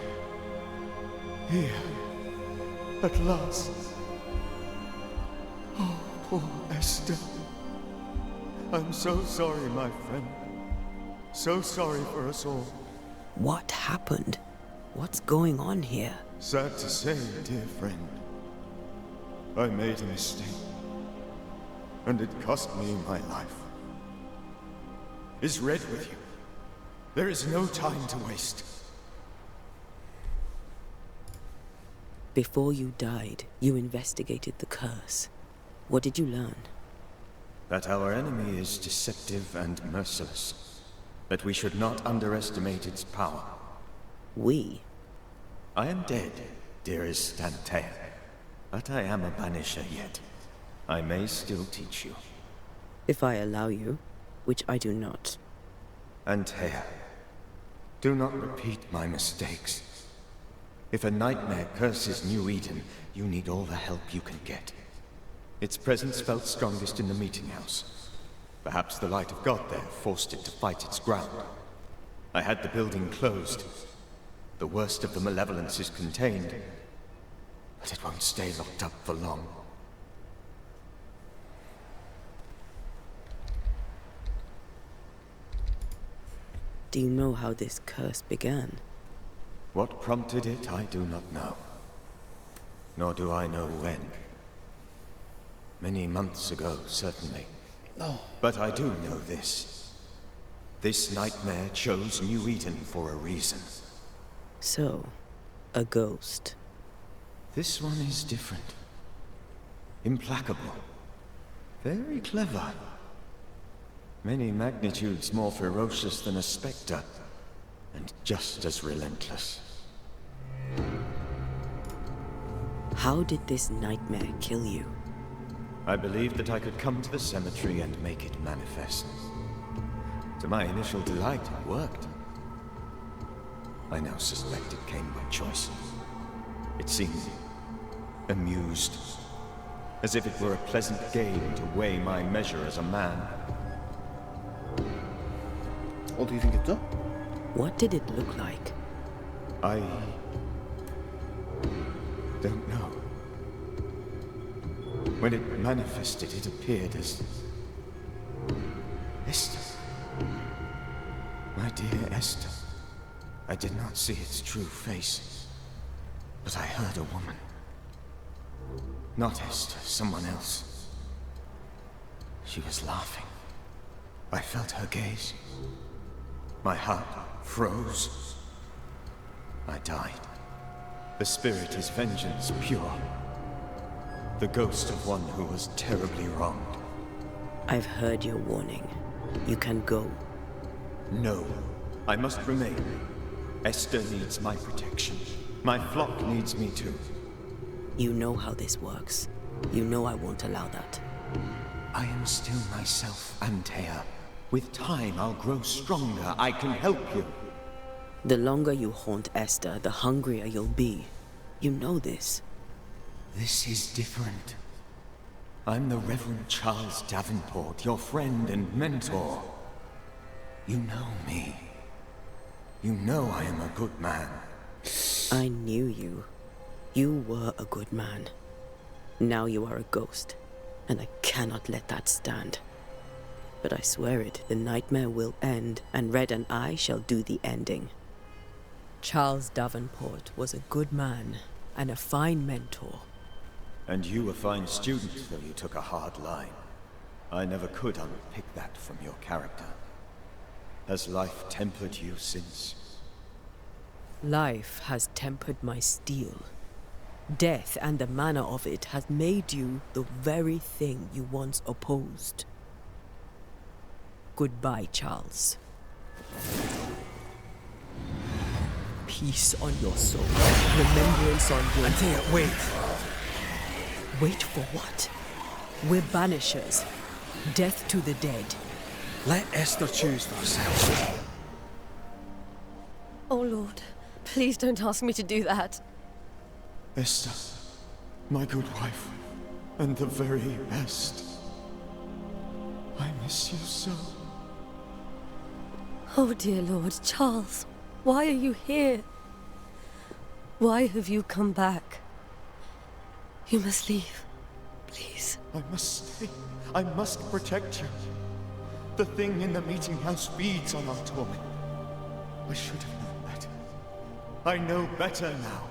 G: Here. At last. Oh, poor Esther. I'm so sorry, my friend. So sorry for us all.
D: What happened? What's going on here?
G: Sad to say, dear friend. I made a mistake. And it cost me my life. Is Red with you? There is no time to waste.
D: Before you died, you investigated the curse. What did you learn?
E: That our enemy is deceptive and merciless. That we should not underestimate its power.
D: We?
E: I am dead, dearest Antea. But I am a banisher yet. I may still teach you.
D: If I allow you, which I do not.
E: Antea, do not repeat my mistakes. If a nightmare curses New Eden, you need all the help you can get. Its presence felt strongest in the meeting house. Perhaps the light of God there forced it to fight its ground. I had the building closed. The worst of the malevolence is contained, but it won't stay locked up for long.
D: Do you know how this curse began?
E: What prompted it, I do not know. Nor do I know when. Many months ago, certainly.
A: No.
E: But I do know this. This nightmare chose New Eden for a reason.
D: So, a ghost.
E: This one is different. Implacable. Very clever. Many magnitudes more ferocious than a spectre, and just as relentless.
D: How did this nightmare kill you?
E: I believed that I could come to the cemetery and make it manifest. To my initial delight, it worked. I now suspect it came by choice. It seemed amused, as if it were a pleasant game to weigh my measure as a man.
A: 어떻게 생겼죠?
D: What did it look like?
E: I don't know. When it manifested, it appeared as Esther. My dear Esther. I did not see its true face, but I heard a woman. Not Esther, someone else. She was laughing. I felt her gaze. My heart froze. I died. The spirit is vengeance pure. The ghost of one who was terribly wronged.
D: I've heard your warning. You can go.
E: No, I must remain. Esther needs my protection. My flock needs me too.
D: You know how this works. You know I won't allow that.
E: I am still myself, Antea. With time, I'll grow stronger. I can help you.
D: The longer you haunt Esther, the hungrier you'll be. You know this.
E: This is different. I'm the Reverend Charles Davenport, your friend and mentor. You know me. You know I am a good man.
D: I knew you. You were a good man. Now you are a ghost, and I cannot let that stand. But I swear it, the nightmare will end, and Red and I shall do the ending. Charles Davenport was a good man, and a fine mentor.
E: And you a fine student, though you took a hard line. I never could unpick that from your character. Has life tempered you since?
D: Life has tempered my steel. Death and the manner of it has made you the very thing you once opposed. Goodbye, Charles. Peace on your soul. Remembrance on your...
C: Antea, wait.
D: Wait for what? We're banishers. Death to the dead.
C: Let Esther choose for herself.
J: Oh, Lord, please don't ask me to do that.
E: Esther, my good wife, and the very best. I miss you so.
J: Oh, dear Lord, Charles, why are you here? Why have you come back? You must leave, please.
E: I must stay. I must protect you. The thing in the meeting house feeds on our torment. I should have known better. I know better now.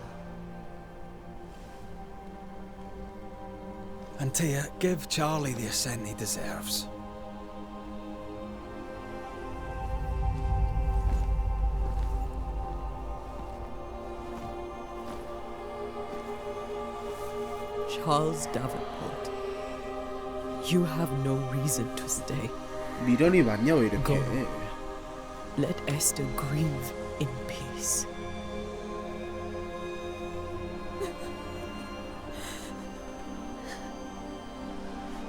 C: Antea, give Charlie the ascent he deserves.
D: Charles Davenport, you have no reason to stay.
A: 미련이 많냐 왜 이렇게?
D: Let Esther grieve in peace.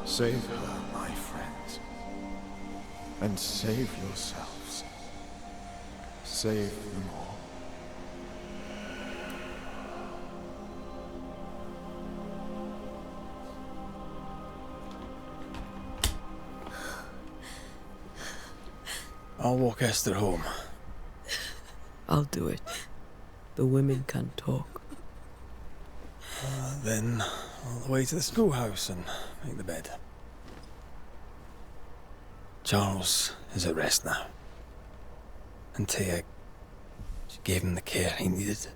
E: Save her, my friends. And save yourselves. Save them all.
C: I'll walk Esther home.
D: I'll do it. The women can talk.
C: Then all the way to the schoolhouse and make the bed. Charles is at rest now. Antea, she gave him the care he needed.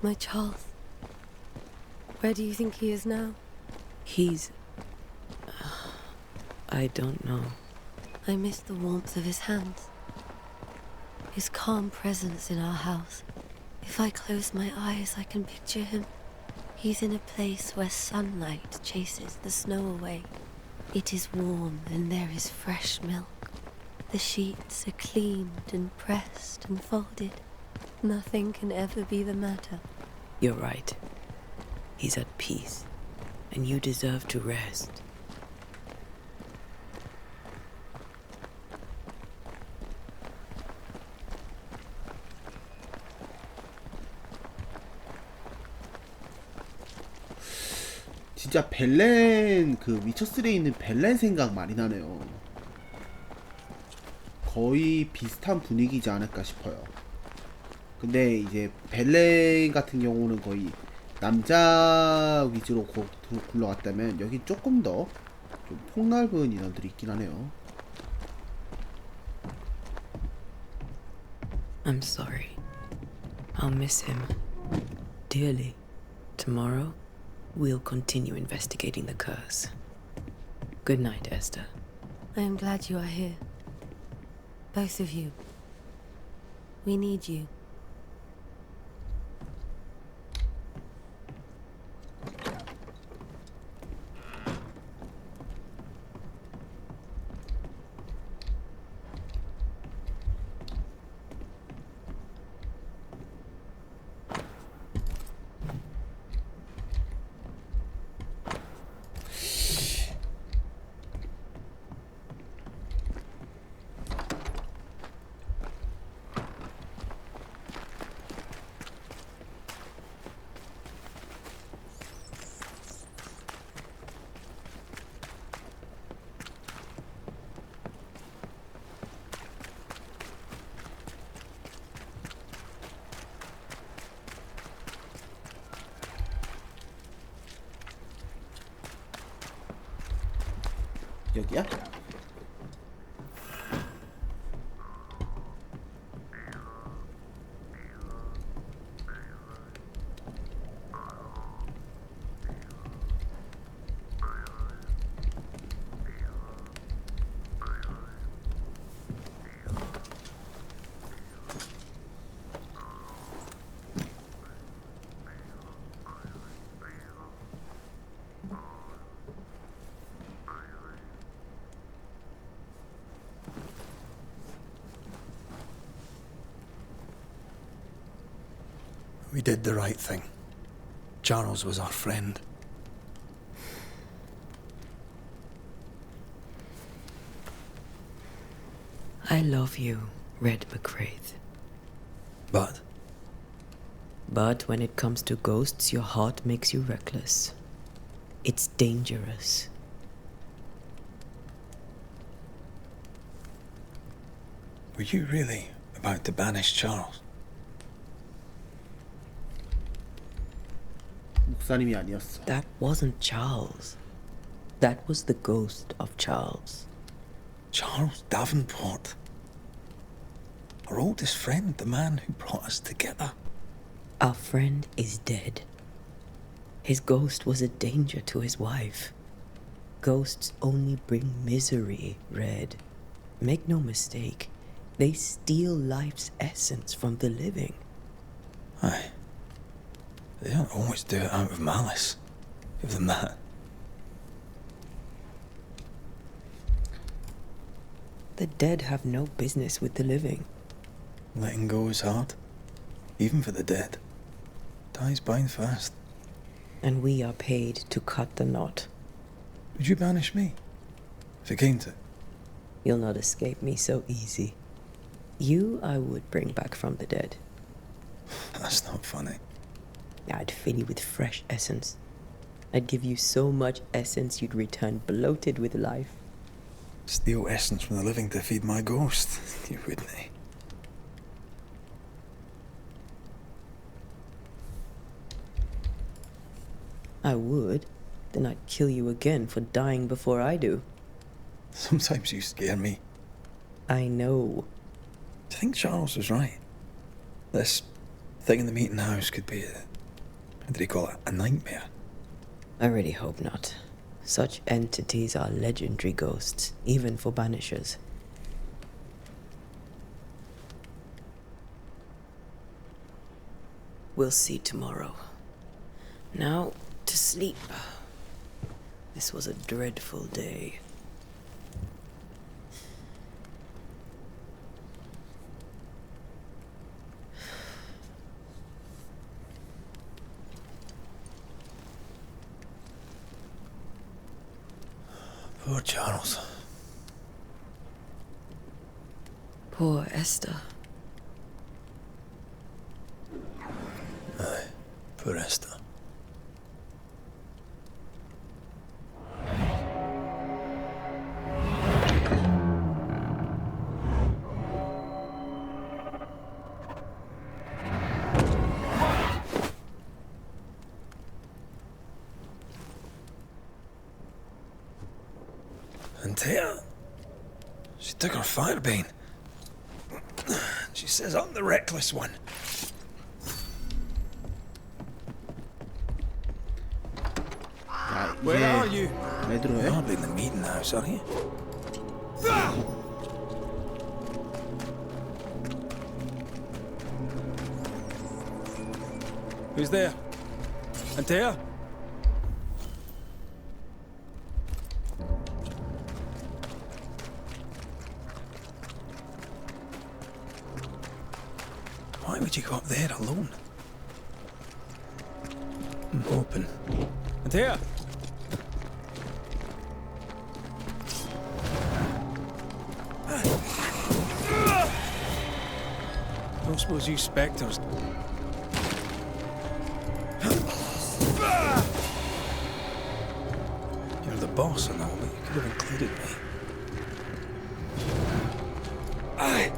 J: My Charles, where do you think he is now?
D: He's... I don't know.
J: I miss the warmth of his hands. His calm presence in our house. If I close my eyes, I can picture him. He's in a place where sunlight chases the snow away. It is warm and there is fresh milk. The sheets are cleaned and pressed and folded. Nothing can ever be the matter.
D: You're right. He's at peace, and you deserve to rest.
A: 진짜 벨렌 그 위쳐3에 있는 벨렌 생각 많이 나네요. 거의 비슷한 분위기지 않을까 싶어요. 근데 이제 벨렌 같은 경우는 거의 남자 위주로 굴러갔다면 여긴 조금 더 좀 폭넓은 인원들이 있긴 하네요.
D: I'm sorry. I'll miss him dearly. Tomorrow, we'll continue investigating the curse. Good night, Esther.
J: I am glad you are here. Both of you. We need you.
A: 여기야?
C: We did the right thing. Charles was our friend.
D: I love you, Red McCraith.
C: But
D: But when it comes to ghosts, your heart makes you reckless. It's dangerous.
C: were you really about to banish Charles?
A: 목사님이 아니었어.
D: That wasn't Charles. That was the ghost of Charles.
C: Charles Davenport. Our oldest friend, the man who brought us together.
D: Our friend is dead. His ghost was a danger to his wife. Ghosts only bring misery, Red. Make no mistake, they steal life's essence from the living.
C: Aye. They don't always do it out of malice. Give them that.
D: The dead have no business with the living.
C: Letting go is hard. Even for the dead. Ties bind fast.
D: And we are paid to cut the knot.
C: Would you banish me? If it came to it?
D: You'll not escape me so easy. You I would bring back from the dead.
C: That's not funny.
D: I'd fill you with fresh essence. I'd give you so much essence you'd return bloated with life.
C: Steal essence from the living to feed my ghost. You wouldn't, eh?
D: I would. Then I'd kill you again for dying before I do.
C: Sometimes you scare me.
D: I know.
C: Do you think Charles was right? This thing in the meeting house could be how did he call it? A nightmare?
D: I really hope not. Such entities are legendary ghosts, even for banishers. We'll see tomorrow. Now, to sleep. This was a dreadful day.
C: Poor Charles.
D: Poor Esther.
C: Aye, poor Esther. And Tia, she took her firebane. She says I'm the reckless one.
A: 야,
H: Where are you?
A: 왜 들어해?
C: Hardly in the meeting house, are you?
H: Who's there? Antea?
C: Why would you go up there alone? I'm hoping.
H: Antea? Don't suppose you spectres.
C: You're the boss and all, but you could have included me. Aye.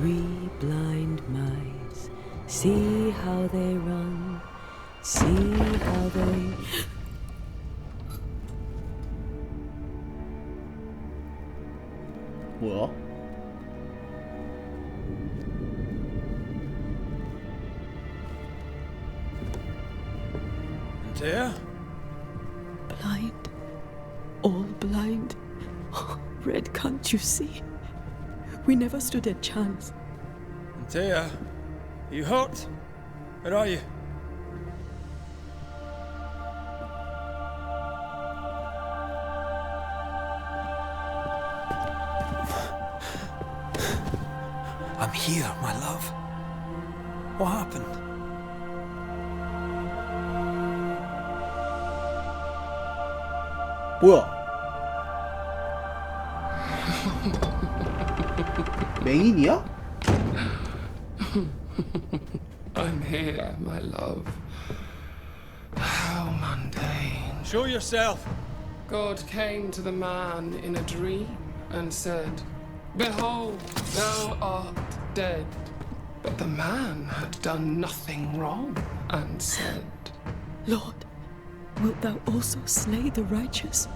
D: Three blind mice. See how they run. See how they...
A: 뭐야?
C: Antea?
D: Blind. All blind. Red, can't you see? We never stood a chance.
C: Antea, are you hurt? Where are you? I'm here, my love. What happened?
A: 뭐야? 맹인이야?
O: I'm here, my love. How mundane.
C: Show yourself.
O: God came to the man in a dream and said, "Behold, thou art dead." But the man had done nothing wrong and said,
D: Lord, wilt thou also slay the righteous?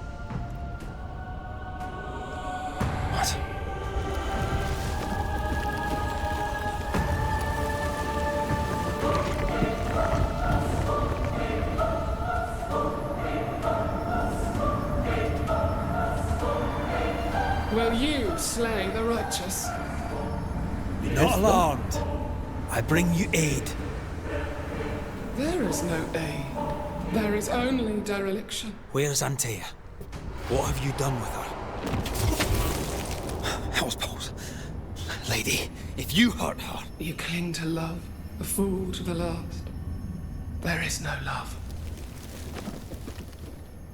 C: What?
O: "Will you slay the righteous?"
C: Be not alarmed. I bring you aid.
O: There is no aid. There is only dereliction.
C: Where's Antea? What have you done with her? Housepose. Lady, if you hurt her...
O: You cling to love, a fool to the last. There is no love.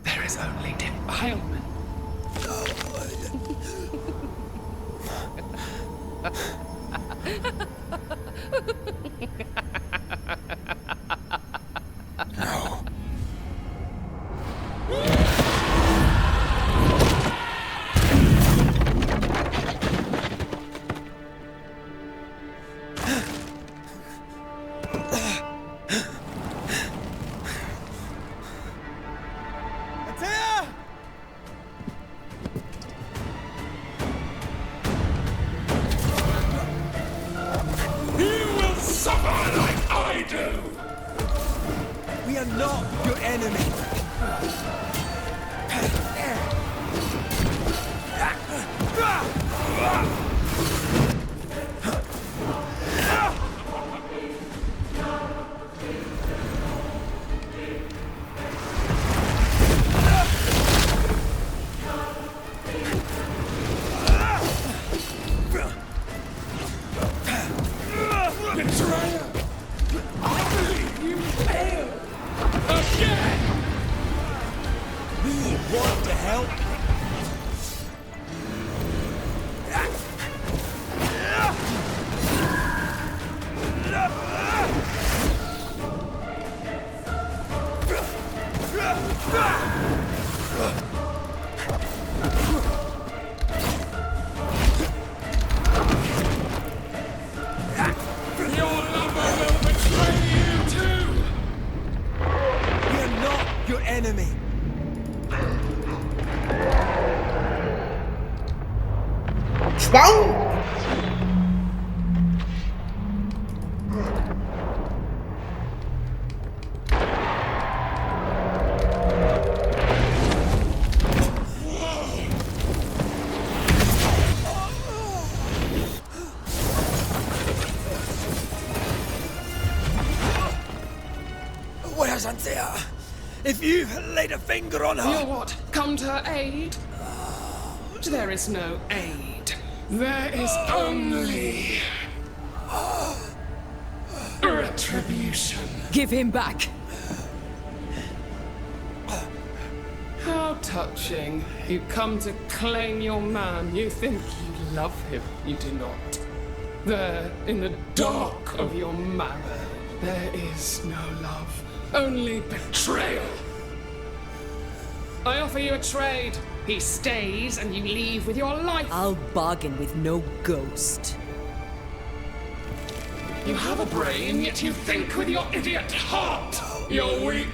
O: There is only defilement.
C: No.
B: Antea!
M: You will suffer like I do!
C: We are not your enemy.
M: Betrayer! I believe you failed! Again!
C: We want to help.
M: Your lover will betray you too!
C: We are not your enemy.
A: 빵!
C: Where's Antea? If you've laid a finger on her...
O: You what? Come to her aid? There is no aid. There is only retribution.
D: Give him back.
O: How touching. You come to claim your man. You think you love him. You do not. There, in the dark of your marrow, there is no love. Only betrayal. I offer you a trade. He stays and you leave with your life.
D: I'll bargain with no ghost.
O: You have a brain, yet you think with your idiot heart. You're weak.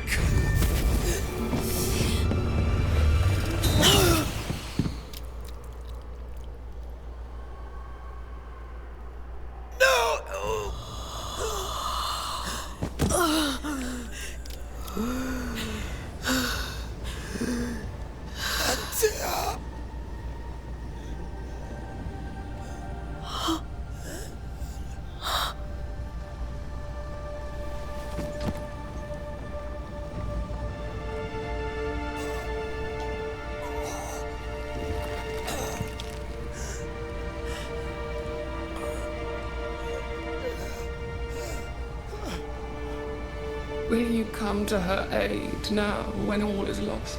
O: Will you come to her aid now when all is lost?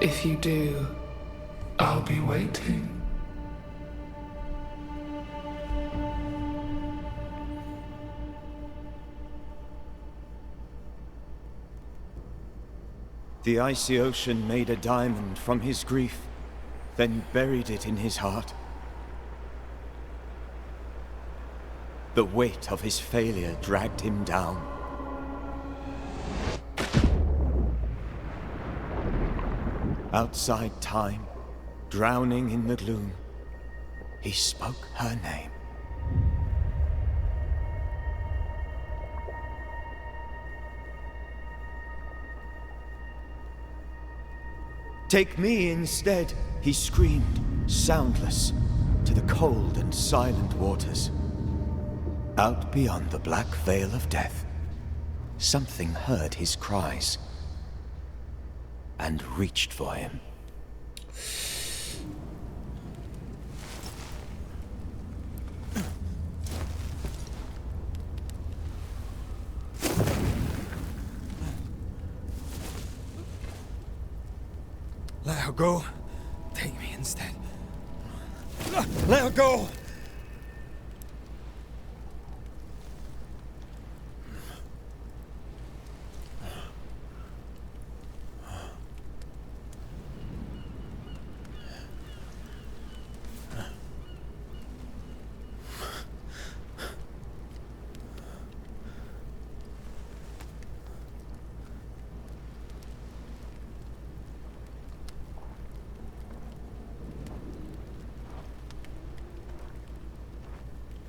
O: If you do, I'll be waiting.
E: The icy ocean made a diamond from his grief, then buried it in his heart. The weight of his failure dragged him down. Outside time, drowning in the gloom, he spoke her name. Take me instead, he screamed, soundless, to the cold and silent waters. Out beyond the black veil of death, something heard his cries and reached for him.
C: Let her go. Take me instead. Let her go!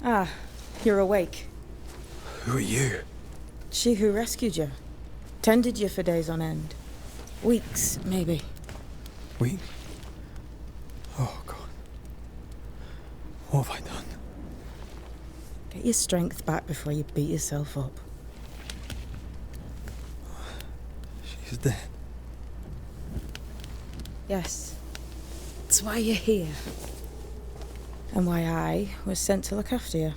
P: Ah, you're awake.
C: Who are you?
P: She who rescued you. Tended you for days on end. Weeks, maybe.
C: Weeks? Oh, God. What have I done?
P: Get your strength back before you beat yourself up.
C: She's dead.
P: Yes. That's why you're here. And why I was sent to look after you.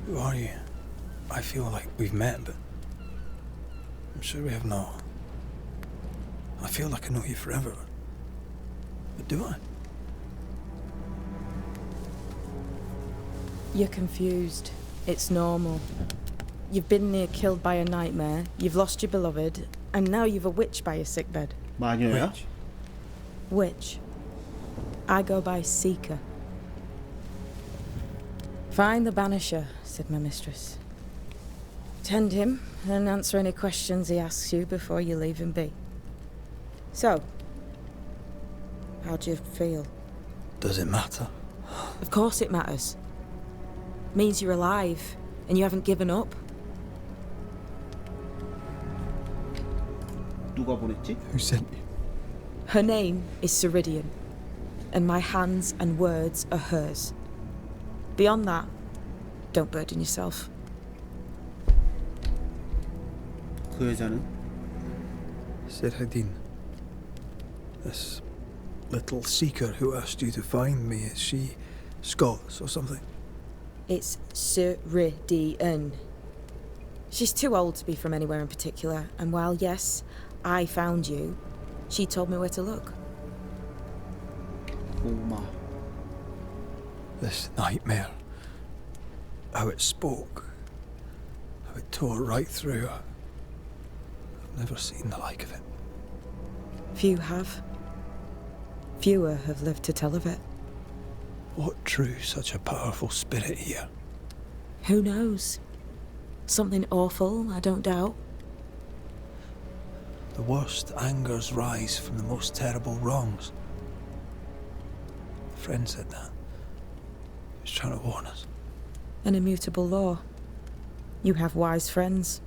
C: Who are you? I feel like we've met, but I'm sure we have not. I feel like I know you forever. But do I?
P: You're confused. It's normal. You've been near killed by a nightmare, you've lost your beloved, and now you've a witch by your sickbed.
A: 마녀야?
P: Witch. I go by Seeker. Find the Banisher, said my mistress. Tend him, and answer any questions he asks you before you leave him be. So, how do you feel?
C: Does it matter?
P: Of course it matters. Means you're alive, and you haven't given up.
A: 누가 보냈지?
C: Who sent you?
P: Her name is Ceridian, and my hands and words are hers. Beyond that, don't burden yourself.
A: 그 여자는?
C: Ceridian. This little seeker who asked you to find me, is she Scots or something?
P: It's Ceridian. She's too old to be from anywhere in particular, and while yes, I found you, she told me where to look.
A: 고마.
C: This nightmare. How it spoke. How it tore right through her. I've never seen the like of it.
P: Few have. Fewer have lived to tell of it.
C: What drew such a powerful spirit here?
P: Who knows? Something awful, I don't doubt.
C: The worst angers rise from the most terrible wrongs. A friend said that. He was trying to warn us.
P: An immutable law. You have wise friends.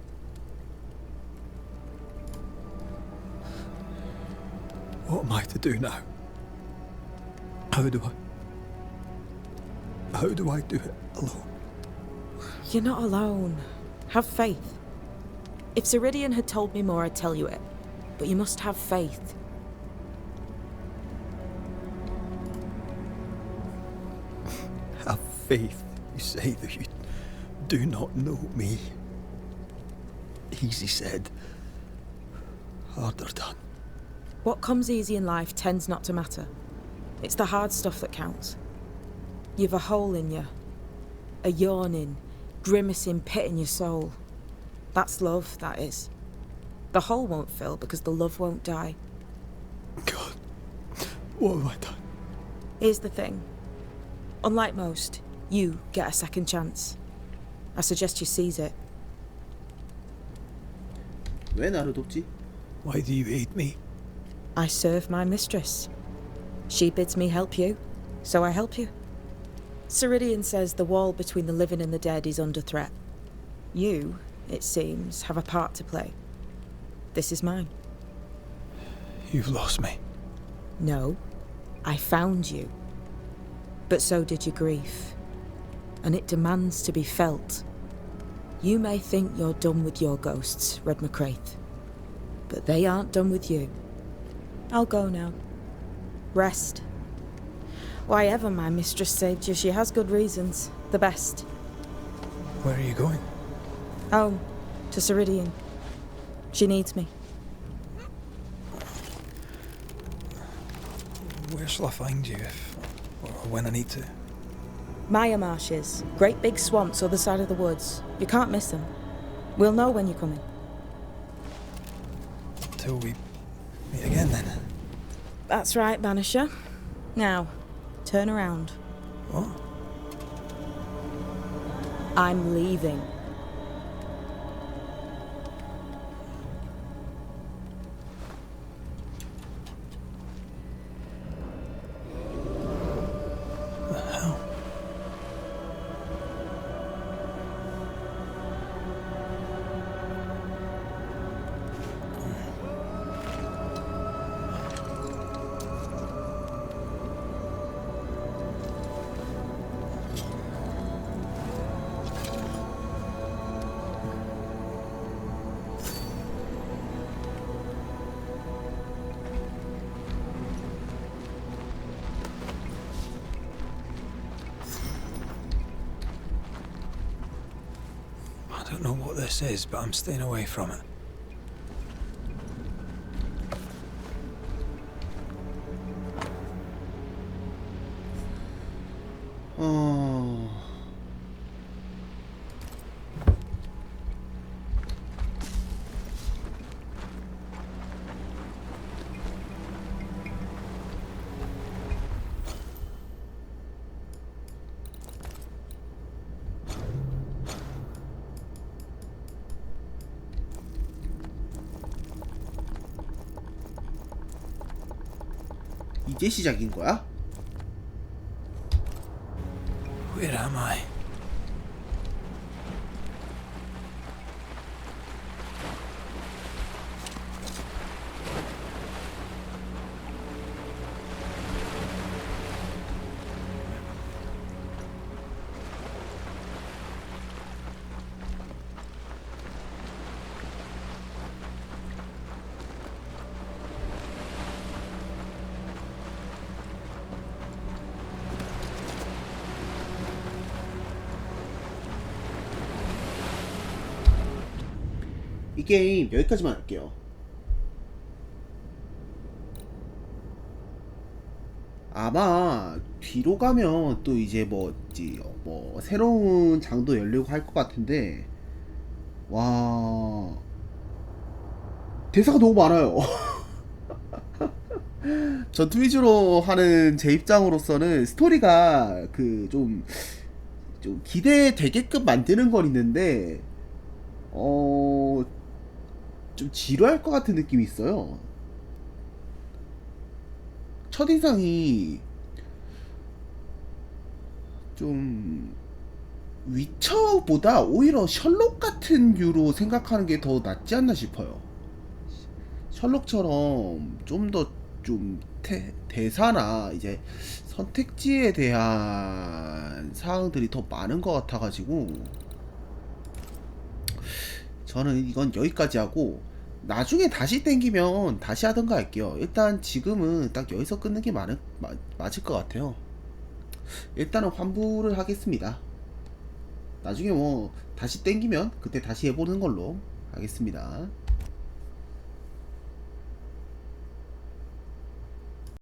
C: What am I to do now? How do I do it alone?
P: You're not alone. Have faith. If Ceridian had told me more, I'd tell you it. But you must have faith.
C: Have faith, you say, that you do not know me. Easy said, harder done.
P: What comes easy in life tends not to matter. It's the hard stuff that counts. You've a hole in you. A yawning, grimacing pit in your soul. That's love, that is. The hole won't fill because the love won't die.
C: God, what have I done?
P: Here's the thing. Unlike most, you get a second chance. I suggest you seize it.
A: 왜 나를 돕지?
C: Why do you hate me?
P: I serve my mistress. She bids me help you, so I help you. Ceridian says the wall between the living and the dead is under threat. You, it seems, have a part to play. This is mine.
C: You've lost me.
P: No, I found you. But so did your grief. And it demands to be felt. You may think you're done with your ghosts, Red McCraith. But they aren't done with you. I'll go now. Rest. Why ever my mistress saved you, she has good reasons. The best.
C: Where are you going?
P: Home. To Ceridian. She needs me.
C: Where shall I find you if, or when I need to?
P: Maya marshes. Great big swamps other side of the woods. You can't miss them. We'll know when you're coming.
C: Till we meet again then.
P: That's right, Banisher. Now, turn around.
C: What?
P: I'm leaving.
C: I don't know what this is, but I'm staying away from it.
A: 이제 시작인 거야?
C: Where am I?
A: 이 게임 여기까지만 할게요. 아마 뒤로 가면 또 이제 뭐 새로운 장도 열리고 할 것 같은데, 와, 대사가 너무 많아요. 전투 위주로 하는 제 입장으로서는 스토리가 좀 기대되게끔 만드는 건 있는데 좀 지루할 것 같은 느낌이 있어요. 첫인상이 좀 위쳐보다 오히려 셜록 같은 류로 생각하는 게 더 낫지 않나 싶어요. 셜록처럼 좀 더 대사나 이제 선택지에 대한 사항들이 더 많은 것 같아가지고 저는 이건 여기까지 하고 나중에 다시 땡기면 다시 하던가 할게요. 일단 지금은 딱 여기서 끊는 게 맞을 것 같아요. 일단은 환불을 하겠습니다. 나중에 뭐 다시 땡기면 그때 다시 해보는 걸로 하겠습니다.